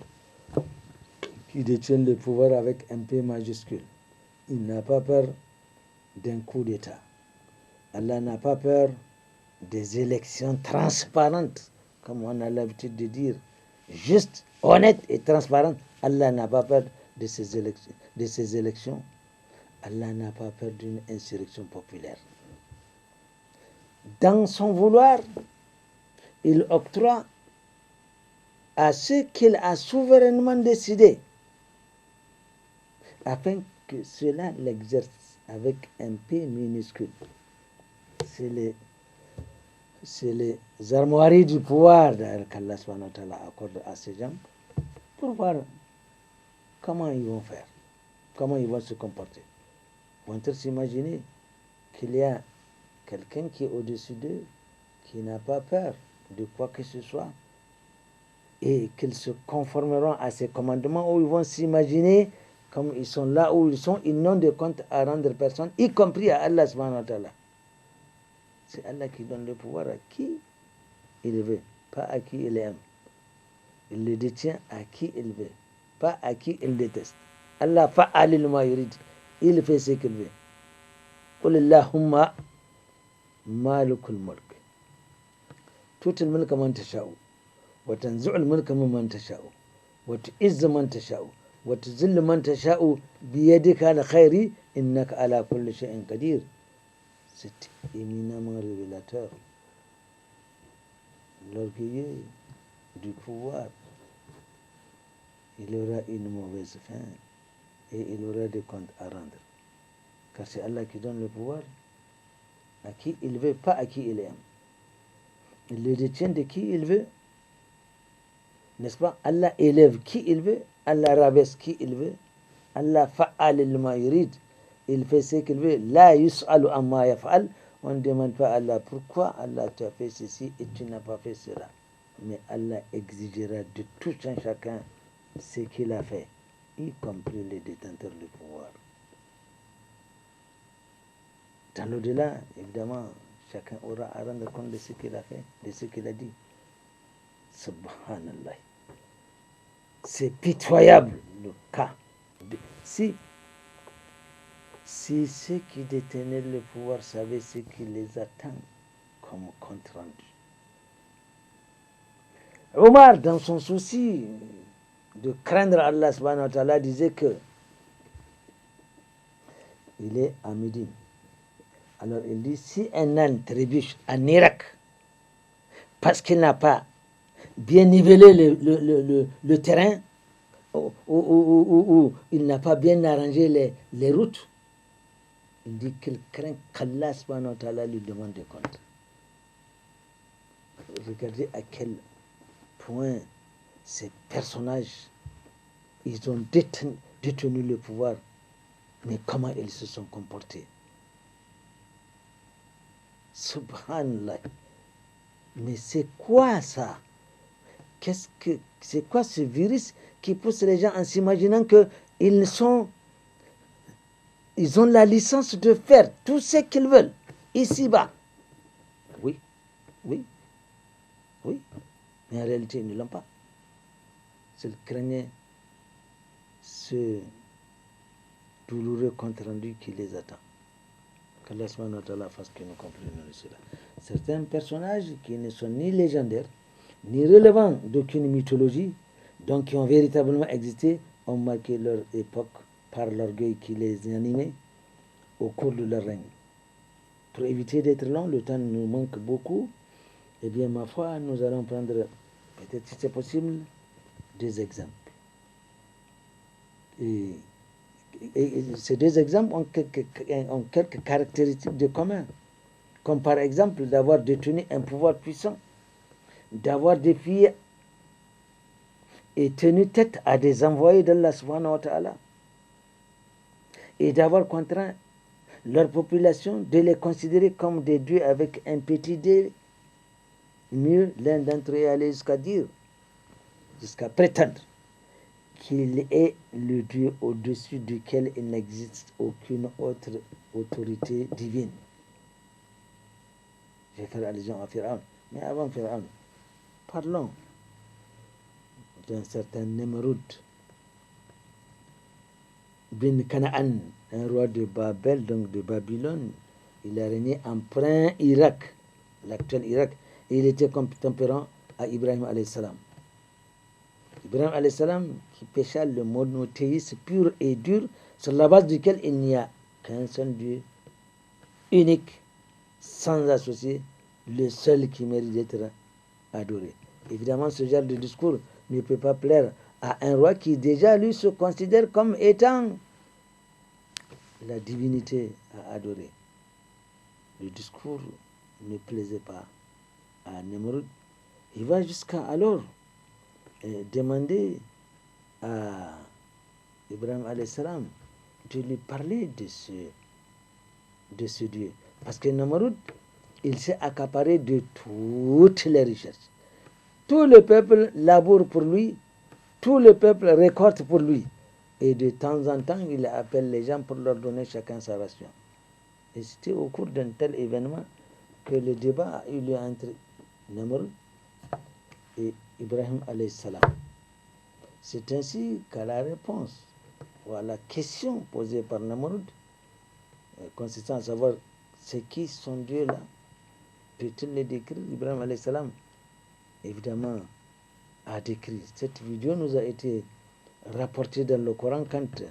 qui détient le pouvoir avec un P majuscule. Il n'a pas peur d'un coup d'État. Allah n'a pas peur des élections transparentes, comme on a l'habitude de dire, juste, honnête et transparente. Allah n'a pas peur de ces élections. Allah n'a pas peur d'une insurrection populaire. Dans son vouloir, il octroie à ceux qu'il a souverainement décidé, afin que cela l'exerce avec un P minuscule. C'est les armoiries du pouvoir qu'Allah subhanahu wa ta'ala accorde à ces gens pour voir comment ils vont faire, comment ils vont se comporter. Vont-ils s'imaginer qu'il y a quelqu'un qui est au-dessus d'eux, qui n'a pas peur de quoi que ce soit, et qu'ils se conformeront à ses commandements, ou ils vont s'imaginer, comme ils sont là où ils sont, ils n'ont de compte à rendre personne, y compris à Allah subhanahu wa ta'ala. C'est Allah qui donne le pouvoir à qui il veut, pas à qui il aime. Il le détient à qui il veut, pas à qui il déteste. Allah fa'alil ma yurid. Il fait ce qu'il veut. Qul Allahumma malikul mulk. tu'til mulka man tasha'u wa tanzi'ul mulka mimman tasha'u wa tu'izzu man tasha'u wa tuzillu man tasha'u biyadika al-khayri innaka ala kulli shay'in qadir. C'est éminemment révélateur. L'orgueilleux du pouvoir, il aura une mauvaise fin et il aura des comptes à rendre. Car c'est Allah qui donne le pouvoir à qui il veut, pas à qui il aime. Il le détient de qui il veut, n'est-ce pas? Allah élève qui il veut, Allah rabaisse qui il veut, Allah fa'al lima yurid, il fait ce qu'il veut. La yus'alu amma yaf'al. On ne demande pas à Allah pourquoi Allah t'a fait ceci et tu n'as pas fait cela. Mais Allah exigera de tout un chacun ce qu'il a fait, y compris les détenteurs du pouvoir. Dans l'au-delà, évidemment, chacun aura à rendre compte de ce qu'il a fait, de ce qu'il a dit. Subhanallah. C'est pitoyable le cas. Si ceux qui détenaient le pouvoir savaient ce qui les attend comme compte rendu. Omar, dans son souci de craindre Allah subhanahu wa ta'ala, disait que il est à Médine. Alors il dit, si un âne trébuche en Irak, parce qu'il n'a pas bien nivelé le terrain, ou il n'a pas bien arrangé les routes, il dit qu'il craint qu'Allah subhanahu wa ta'ala lui demande des comptes. Regardez à quel point ces personnages, ils ont détenu le pouvoir, mais comment ils se sont comportés. Subhanallah. Mais c'est quoi ça? C'est quoi ce virus qui pousse les gens en s'imaginant qu'ils ont la licence de faire tout ce qu'ils veulent ici-bas? Oui, oui, oui. Mais en réalité, ils ne l'ont pas. S'ils craignaient ce douloureux compte rendu qui les attend. Qu'Allah subhanahu wa ta'ala fasse que nous comprenions cela. Certains personnages qui ne sont ni légendaires, ni relevants d'aucune mythologie, donc qui ont véritablement existé, ont marqué leur époque par l'orgueil qui les animait au cours de leur règne. Pour éviter d'être long, le temps nous manque beaucoup. Eh bien, ma foi, nous allons prendre, peut-être si c'est possible, deux exemples. Et, ces deux exemples ont quelques caractéristiques de commun. Comme par exemple d'avoir détenu un pouvoir puissant, d'avoir défié et tenu tête à des envoyés d'Allah subhanahu wa ta'ala, et d'avoir contraint leur population de les considérer comme des dieux avec un petit d. Mieux, l'un d'entre eux allait jusqu'à dire, jusqu'à prétendre qu'il est le Dieu au-dessus duquel il n'existe aucune autre autorité divine. Je vais faire allusion à Pharaon. Mais avant Pharaon, parlons d'un certain Nemrud bin Canaan, un roi de Babel, donc de Babylone. Il a régné en plein Irak, l'actuel Irak, et il était contemporain à Ibrahim alayhi salam. Ibrahim alayhi salam qui pécha le monothéisme pur et dur, sur la base duquel il n'y a qu'un seul Dieu, unique, sans associé, le seul qui mérite d'être adoré. Évidemment, ce genre de discours ne peut pas plaire à un roi qui déjà lui se considère comme étant la divinité à adorer. Le discours ne plaisait pas à Nemrud. Il va jusqu'à alors demander à Ibrahim alayhi salam de lui parler de ce Dieu. Parce que Nemrud, il s'est accaparé de toutes les richesses. Tout le peuple laboure pour lui, tout le peuple récolte pour lui. Et de temps en temps, il appelle les gens pour leur donner chacun sa ration. Et c'était au cours d'un tel événement que le débat a eu lieu entre Nemrud et Ibrahim alayhi salam. C'est ainsi qu'à la réponse ou à la question posée par Nemrud, consistant à savoir c'est qui son Dieu là, peut-il le décrire? Ibrahim alayhi salam, évidemment, a décrit. Cette vidéo nous a été rapportée dans le Coran quand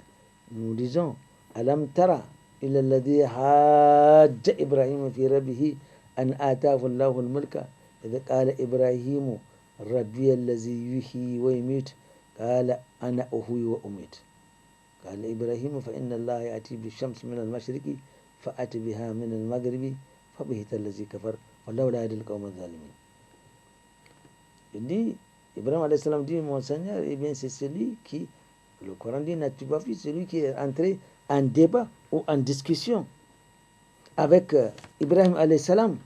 nous disons Alam tara ila alladhi hajja Ibrahim fi rabbihi an ataahu Allahu al-mulka idh qala Ibrahim rabbi allazi yuhyi wa yumiit qala ana uhyi wa umiit قال إبراهيم فإن الله يأتي بالشمس من المشرق فأت بها من المغرب فبهت الذي كفر والله لا يهدي القوم الظالمين. Il dit, Ibrahim alayhi salam dit, mon Seigneur, eh bien c'est celui qui, le Coran dit, n'as-tu pas vu celui qui est entré en débat ou en discussion avec Ibrahim alayhi salam.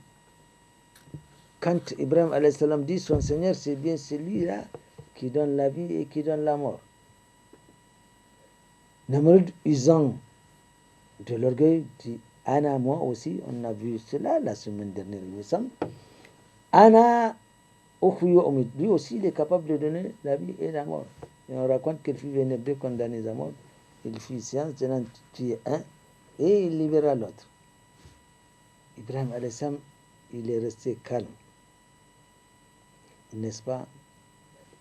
Quand Ibrahim alayhi salam dit, son Seigneur, c'est bien celui-là qui donne la vie et qui donne la mort. Nemrud, usant de l'orgueil, dit Anna, moi aussi, on a vu cela la semaine dernière, il me semble. Anna, lui aussi, il est capable de donner la vie et la mort. Et on raconte qu'il fit venir deux condamnés à mort. Il fit science, tenant tuer un et il libéra l'autre. Ibrahim alayhi salam, il est resté calme. N'est-ce pas?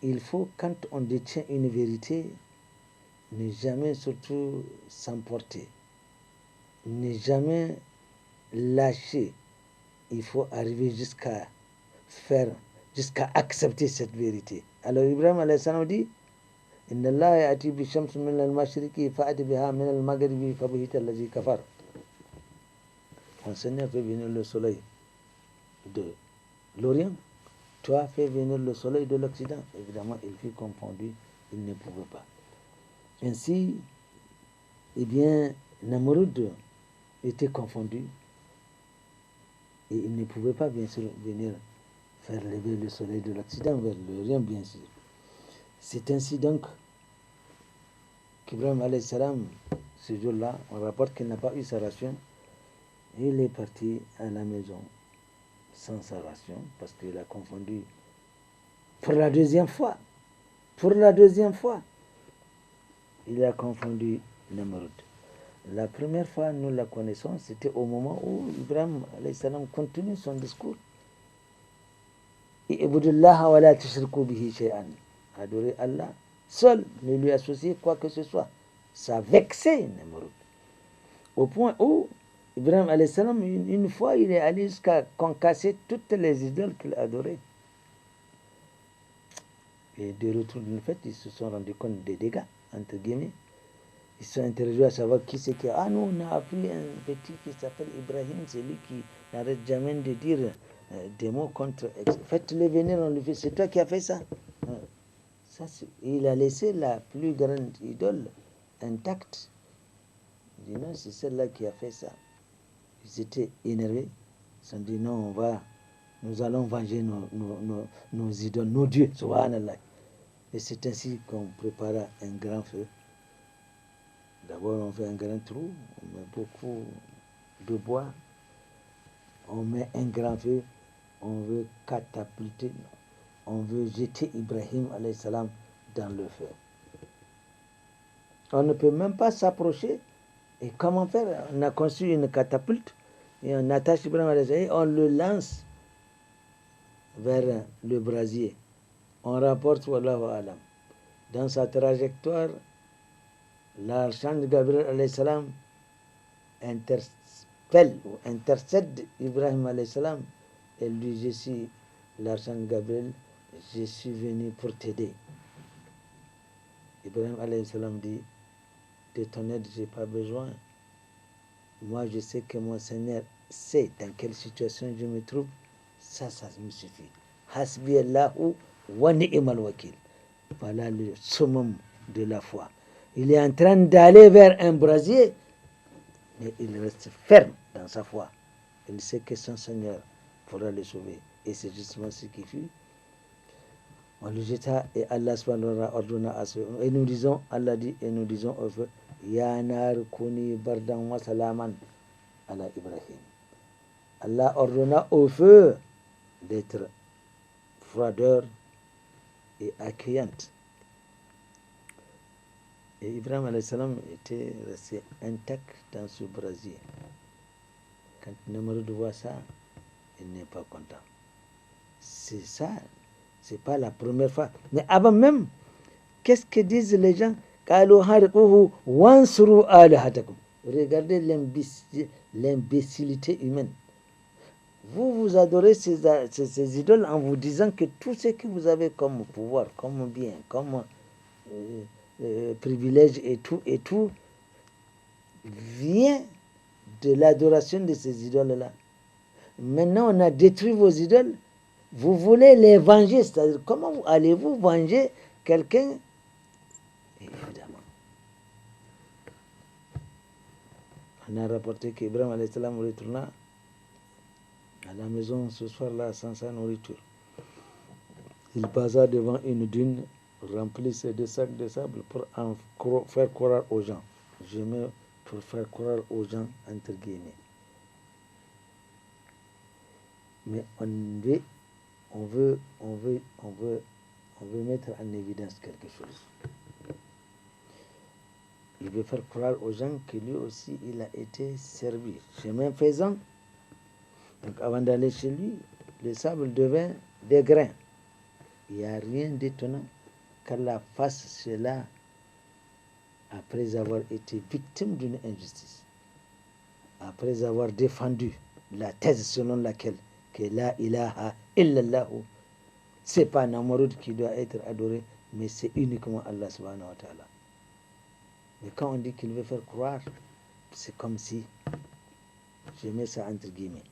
Il faut, quand on détient une vérité, ne jamais surtout s'emporter, ne jamais lâcher. Il faut arriver jusqu'à accepter cette vérité. Alors Ibrahim alayhi salam dit Inna Allah ya'ti bi shams min al-mashriqi fa'ati biha min al-maghribi fabihita allazi kafar. Mon Seigneur fait venir le soleil de l'Orient, toi fais venir le soleil de l'Occident. Évidemment, il fut confondu, il ne pouvait pas. Ainsi, eh bien, Namrud était confondu et il ne pouvait pas, bien sûr, venir faire lever le soleil de l'Occident vers l'Orient, bien sûr. C'est ainsi donc qu'Ibrahim alayhi salam, ce jour-là, on rapporte qu'il n'a pas eu sa ration et il est parti à la maison sans sa ration parce qu'il a confondu pour la deuxième fois. Pour la deuxième fois. Il a confondu Nemrud. La première fois, nous la connaissons, c'était au moment où Ibrahim alayhi salam continue son discours. Ibudullah wa la tushriku bihi shay'an. Adorer Allah seul, ne lui associer quoi que ce soit. Ça vexait Nemrud. Au point où Ibrahim alayhi salam, une fois, il est allé jusqu'à concasser toutes les idoles qu'il adorait. Et de retour d'une fête, ils se sont rendus compte des dégâts, entre guillemets. Ils se sont interrogés à savoir qui c'est qui. Ah, nous, on a appris un petit qui s'appelle Ibrahim, c'est lui qui n'arrête jamais de dire des mots contre. Faites-le venir, on lui fait. C'est toi qui as fait ça. Ça il a laissé la plus grande idole intacte. Il dit non, c'est celle-là qui a fait ça. Ils étaient énervés. Ils se sont dit non, nous allons venger nos idoles, nos dieux, subhanallah. Et c'est ainsi qu'on prépara un grand feu. D'abord, on fait un grand trou, on met beaucoup de bois, on met un grand feu, on veut catapulter, on veut jeter Ibrahim alayhi salam dans le feu. On ne peut même pas s'approcher. Et comment faire? On a conçu une catapulte et on attache Ibrahim alayhi salam et on le lance vers le brasier. On rapporte wallahu alam. Dans sa trajectoire, l'archange Gabriel alayhi salam interpelle ou intercède Ibrahim alayhi salam et lui dit: je suis l'archange Gabriel, je suis venu pour t'aider. Ibrahim alayhi salam dit: de ton aide, je n'ai pas besoin. Moi, je sais que mon Seigneur sait dans quelle situation je me trouve. Ça me suffit. Hasbi Allahu wa ni'mal wakil. Voilà le summum de la foi. Il est en train d'aller vers un brasier, mais il reste ferme dans sa foi. Il sait que son Seigneur pourra le sauver. Et c'est justement ce qui fut. On le jeta et Allah subhanahu wa ta'ala ordonna à ce. Et nous disons, Allah dit, et nous disons au feu: Ya nar kuni bardan wa salaman ala Ibrahim. Allah ordonna au feu d'être froideur et accueillante. Et Ibrahim alayhi salam était resté intact dans ce brasier. Quand Namrud voit ça, il n'est pas content. C'est ça, c'est pas la première fois. Mais avant même, qu'est-ce que disent les gens? Regardez l'imbécilité humaine. Vous adorez ces idoles en vous disant que tout ce que vous avez comme pouvoir, comme bien, comme privilège et tout, vient de l'adoration de ces idoles-là. Maintenant, on a détruit vos idoles. Vous voulez les venger. C'est-à-dire, comment allez-vous venger quelqu'un? Évidemment. On a rapporté qu'Ibrahim alayhi salam retourna à la maison ce soir-là sans sa nourriture. Il passa devant une dune, remplissait de sacs de sable pour faire croire aux gens. Je mets pour faire croire aux gens, entre guillemets. Mais on veut mettre en évidence quelque chose. Il veut faire croire aux gens que lui aussi, il a été servi. Chemin faisant, donc avant d'aller chez lui, le sable devint des grains. Il n'y a rien d'étonnant qu'Allah fasse cela après avoir été victime d'une injustice, après avoir défendu la thèse selon laquelle que la ilaha illallah, c'est pas Namrud qui doit être adoré, mais c'est uniquement Allah subhanahu wa ta'ala. Mais quand on dit qu'il veut faire croire, c'est comme si, je mets ça entre guillemets.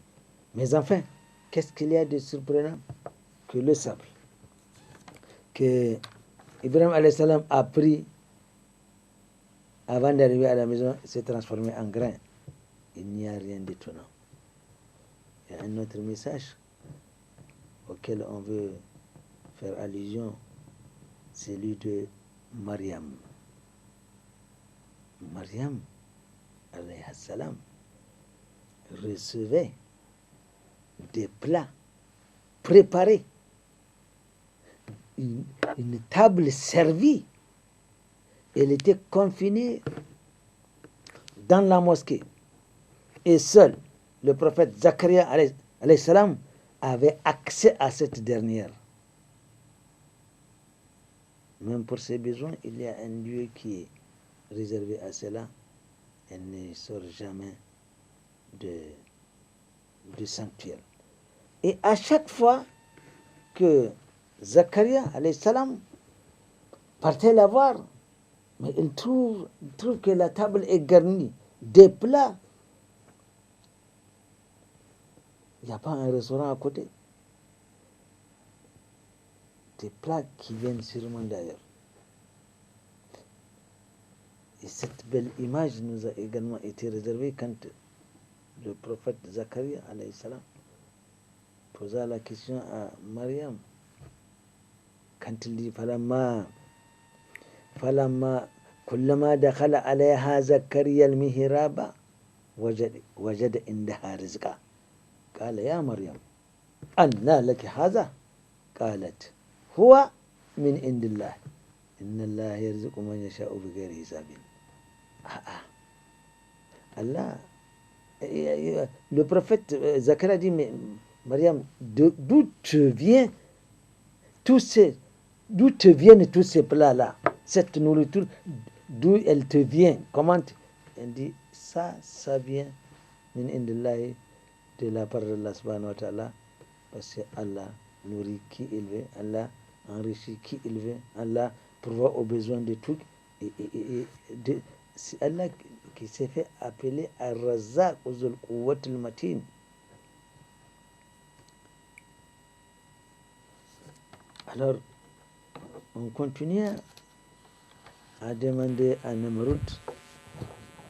Mais enfin, qu'est-ce qu'il y a de surprenant? Que le sable que Ibrahim alayhi salam a pris avant d'arriver à la maison s'est transformé en grain. Il n'y a rien d'étonnant. Il y a un autre message auquel on veut faire allusion, celui de Mariam. Mariam alayhi salam recevait des plats préparés, une table servie. Elle était confinée dans la mosquée. Et seul le prophète Zacharia alayhi salam avait accès à cette dernière. Même pour ses besoins, il y a un lieu qui est réservé à cela. Elle ne sort jamais du sanctuaire. Et à chaque fois que Zacharia alayhi salam Partez la voir. Mais il trouve que la table est garnie des plats. Il n'y a pas un restaurant à côté. Des plats qui viennent sûrement d'ailleurs. Et cette belle image nous a également été réservée quand le prophète Zacharia alayhi salam posa la question à Mariam. Quand il dit فلما كلما دخل عليها زكريا المهراب وجد عندها رزقا قال يا مريم أنى لك هذا قالت هو من عند الله إن الله يرزق من يشاء بغير حساب Allah, le prophète Zacharia dit, mais Mariam, d'où d'où te viennent tous ces plats-là, cette nourriture, d'où elle te vient, comment elle dit, ça vient min indillahi, de la part d'Allah subhanahu wa ta'ala, parce que Allah nourrit qui il veut, Allah enrichit qui il veut, Allah pourvoit aux besoins de tout, c'est Allah qui s'est fait appeler Ar-Razzaq Zul Quwwatul Matin. Alors, on continue à demander à Namrud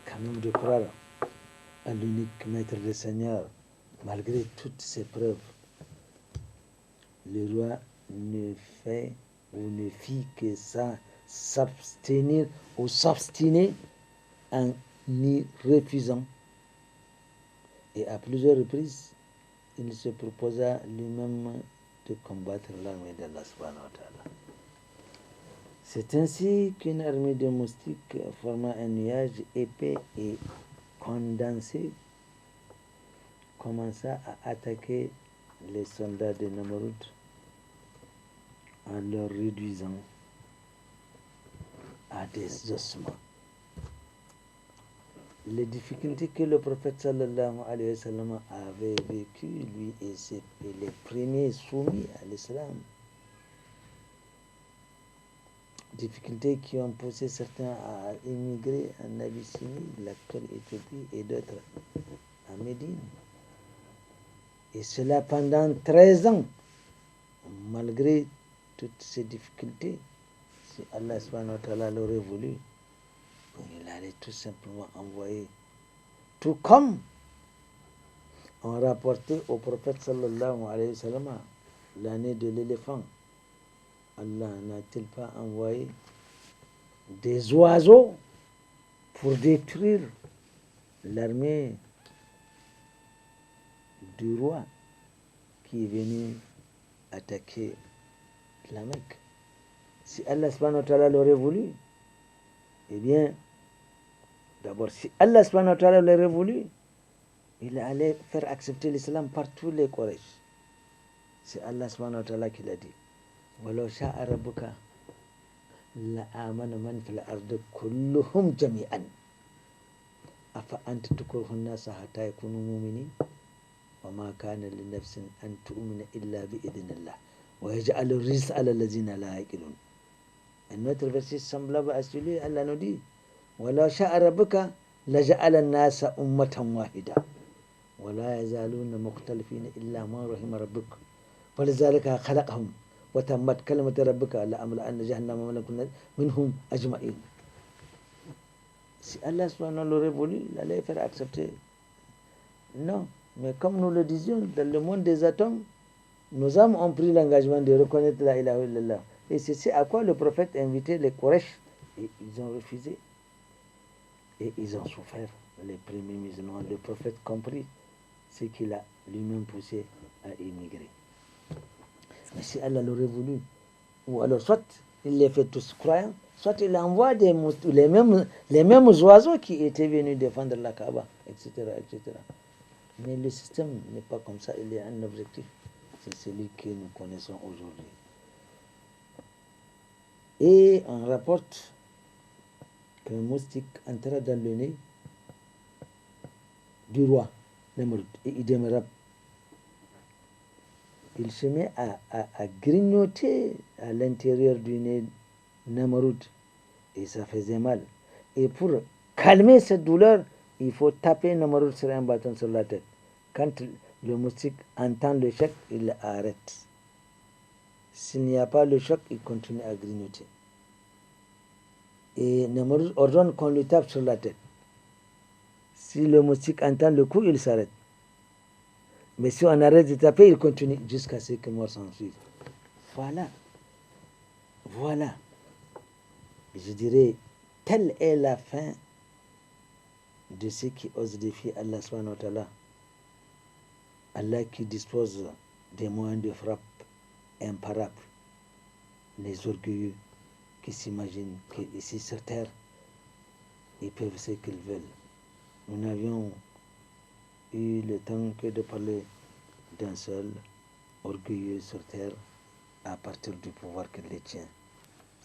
quand même de croire à l'unique maître des seigneurs, malgré toutes ces preuves. Le roi ne fait ou ne fit que ça, s'abstenir ou s'obstiner en y refusant. Et à plusieurs reprises, il se proposa lui-même de combattre l'armée d'Allah subhanahu wa ta'ala. C'est ainsi qu'une armée de moustiques formant un nuage épais et condensé commença à attaquer les soldats de Namrud en leur réduisant à des ossements. Les difficultés que le prophète sallallahu alayhi wa sallam avait vécues, lui et les premiers soumis à l'islam, difficultés qui ont poussé certains à immigrer en Abyssinie, l'actuelle Éthiopie, et d'autres à Médine. Et cela pendant 13 ans. Malgré toutes ces difficultés, si Allah subhanahu wa ta'ala l'aurait voulu, il allait tout simplement envoyer, tout comme on rapportait au prophète sallallahu alayhi wa sallam l'année de l'éléphant. Allah n'a-t-il pas envoyé des oiseaux pour détruire l'armée du roi qui est venu attaquer la Mecque? Si Allah subhanahu wa ta'ala l'aurait voulu, eh bien, d'abord, si Allah subhanahu wa ta'ala l'aurait voulu, il allait faire accepter l'islam par tous les Quraysh. C'est Allah subhanahu wa ta'ala qui l'a dit. وَلَوْ شَاءَ رَبُّكَ لَآمَنَ مَنْ فِي الْأَرْضِ كُلُّهُمْ جَمِيعًا أَفَأَنْتَ تُكْرِهُ النَّاسَ حَتَّى يَكُونُوا مُؤْمِنِينَ وَمَا كَانَ لِنَفْسٍ أَنْ تُؤْمِنَ إِلَّا بِإِذْنِ اللَّهِ وَيَجْعَلُ الرِّجْسَ عَلَى الَّذِينَ لَا يَعْقِلُونَ. Un autre verset semblable à celui, Allah nous dit وَلَوْ شَاءَ رَبُّكَ لَجَعَلَ النَّاسَ أُمَّةً وَاحِدَةً وَلَا يَزَالُونَ مُخْتَلِفِينَ إِلَّا مَنْ رَحِمَ رَبُّكَ وَلِذَلِكَ خَلَقَهُمْ وَتَمَّتْ كَلِمَةُ رَبِّكَ لَأَمْلَأَنَّ جَهَنَّمَ مِنْهُمْ أَجْمَعِينَ. Si Allah subhanahu l'aurait voulu, il allait faire accepter. Non, mais comme nous le disions, dans le monde des atomes, nos âmes ont pris l'engagement de reconnaître la ilaha illallah. Et c'est à quoi le prophète invitait les Quraysh. Et ils ont refusé. Et ils ont souffert, les premiers musulmans, le prophète compris ce qu'il a lui-même poussé à immigrer. Mais si Allah l'aurait voulu, ou alors soit il les fait tous croyants, soit il envoie les mêmes oiseaux qui étaient venus défendre la Kaaba, etc., etc. Mais le système n'est pas comme ça, il y a un objectif. C'est celui que nous connaissons aujourd'hui. Et on rapporte qu'un moustique entra dans le nez du roi, Namrud, et il demeura. Il se met à grignoter à l'intérieur du nez Namrud, et ça faisait mal. Et pour calmer cette douleur, il faut taper Namrud sur un bâton sur la tête. Quand le moustique entend le choc, il arrête. S'il n'y a pas le choc, il continue à grignoter. Et Namrud ordonne qu'on lui tape sur la tête. Si le moustique entend le coup, il s'arrête. Mais si on arrête de taper, il continue jusqu'à ce que mort s'en suive. Voilà. Voilà. Je dirais, telle est la fin de ceux qui osent défier Allah subhanahu wa ta'ala. Allah qui dispose des moyens de frappe imparables. Les orgueilleux qui s'imaginent qu'ici sur terre, ils peuvent ce qu'ils veulent. Nous n'avions eu le temps que de parler d'un seul orgueilleux sur terre à partir du pouvoir qu'il détient.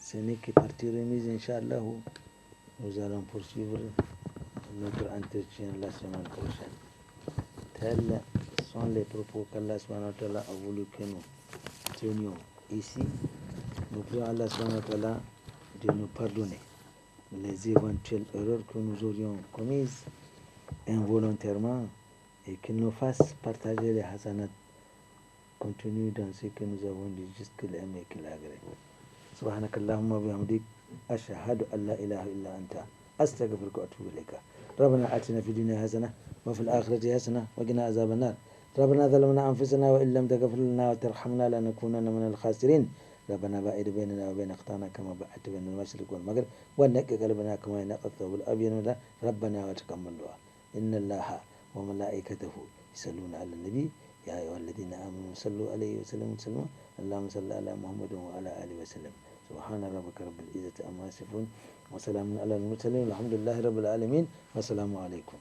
Ce n'est que partie remise, Inch'Allah. Nous allons poursuivre notre entretien la semaine prochaine. Tels sont les propos qu'Allah a voulu que nous tenions ici. Nous prions Allah de nous pardonner les éventuelles erreurs que nous aurions commises involontairement et qu'il nous fasse partager les hasanats contenus dans ce que nous avons dit jusqu'il aime et qu'il agrée. سبحانك اللهم وبحمدك أشهد أن لا إله إلا أنت أستغفرك وأتوب إليك ربنا آتنا في الدنيا حسنة وفي الآخرة حسنة وقنا عذاب النار ربنا ظلمنا أنفسنا وإن لم تغفر لنا وترحمنا لنكونن من الخاسرين ربنا باعد بيننا وبين أخطانا كما باعدت بين المشرق والمغرب ونقي قلبنا كما ينقى الثوب الأبيض ربنا وتقبل دعاء إن الله وملائكته يصلون على النبي يا أيها الذين آمنوا صلوا عليه وسلموا تسليما اللهم صل على محمد وعلى آله وسلم سبحان ربك رب العزة عما يصفون وسلام على المرسلين والحمد لله رب العالمين والسلام عليكم.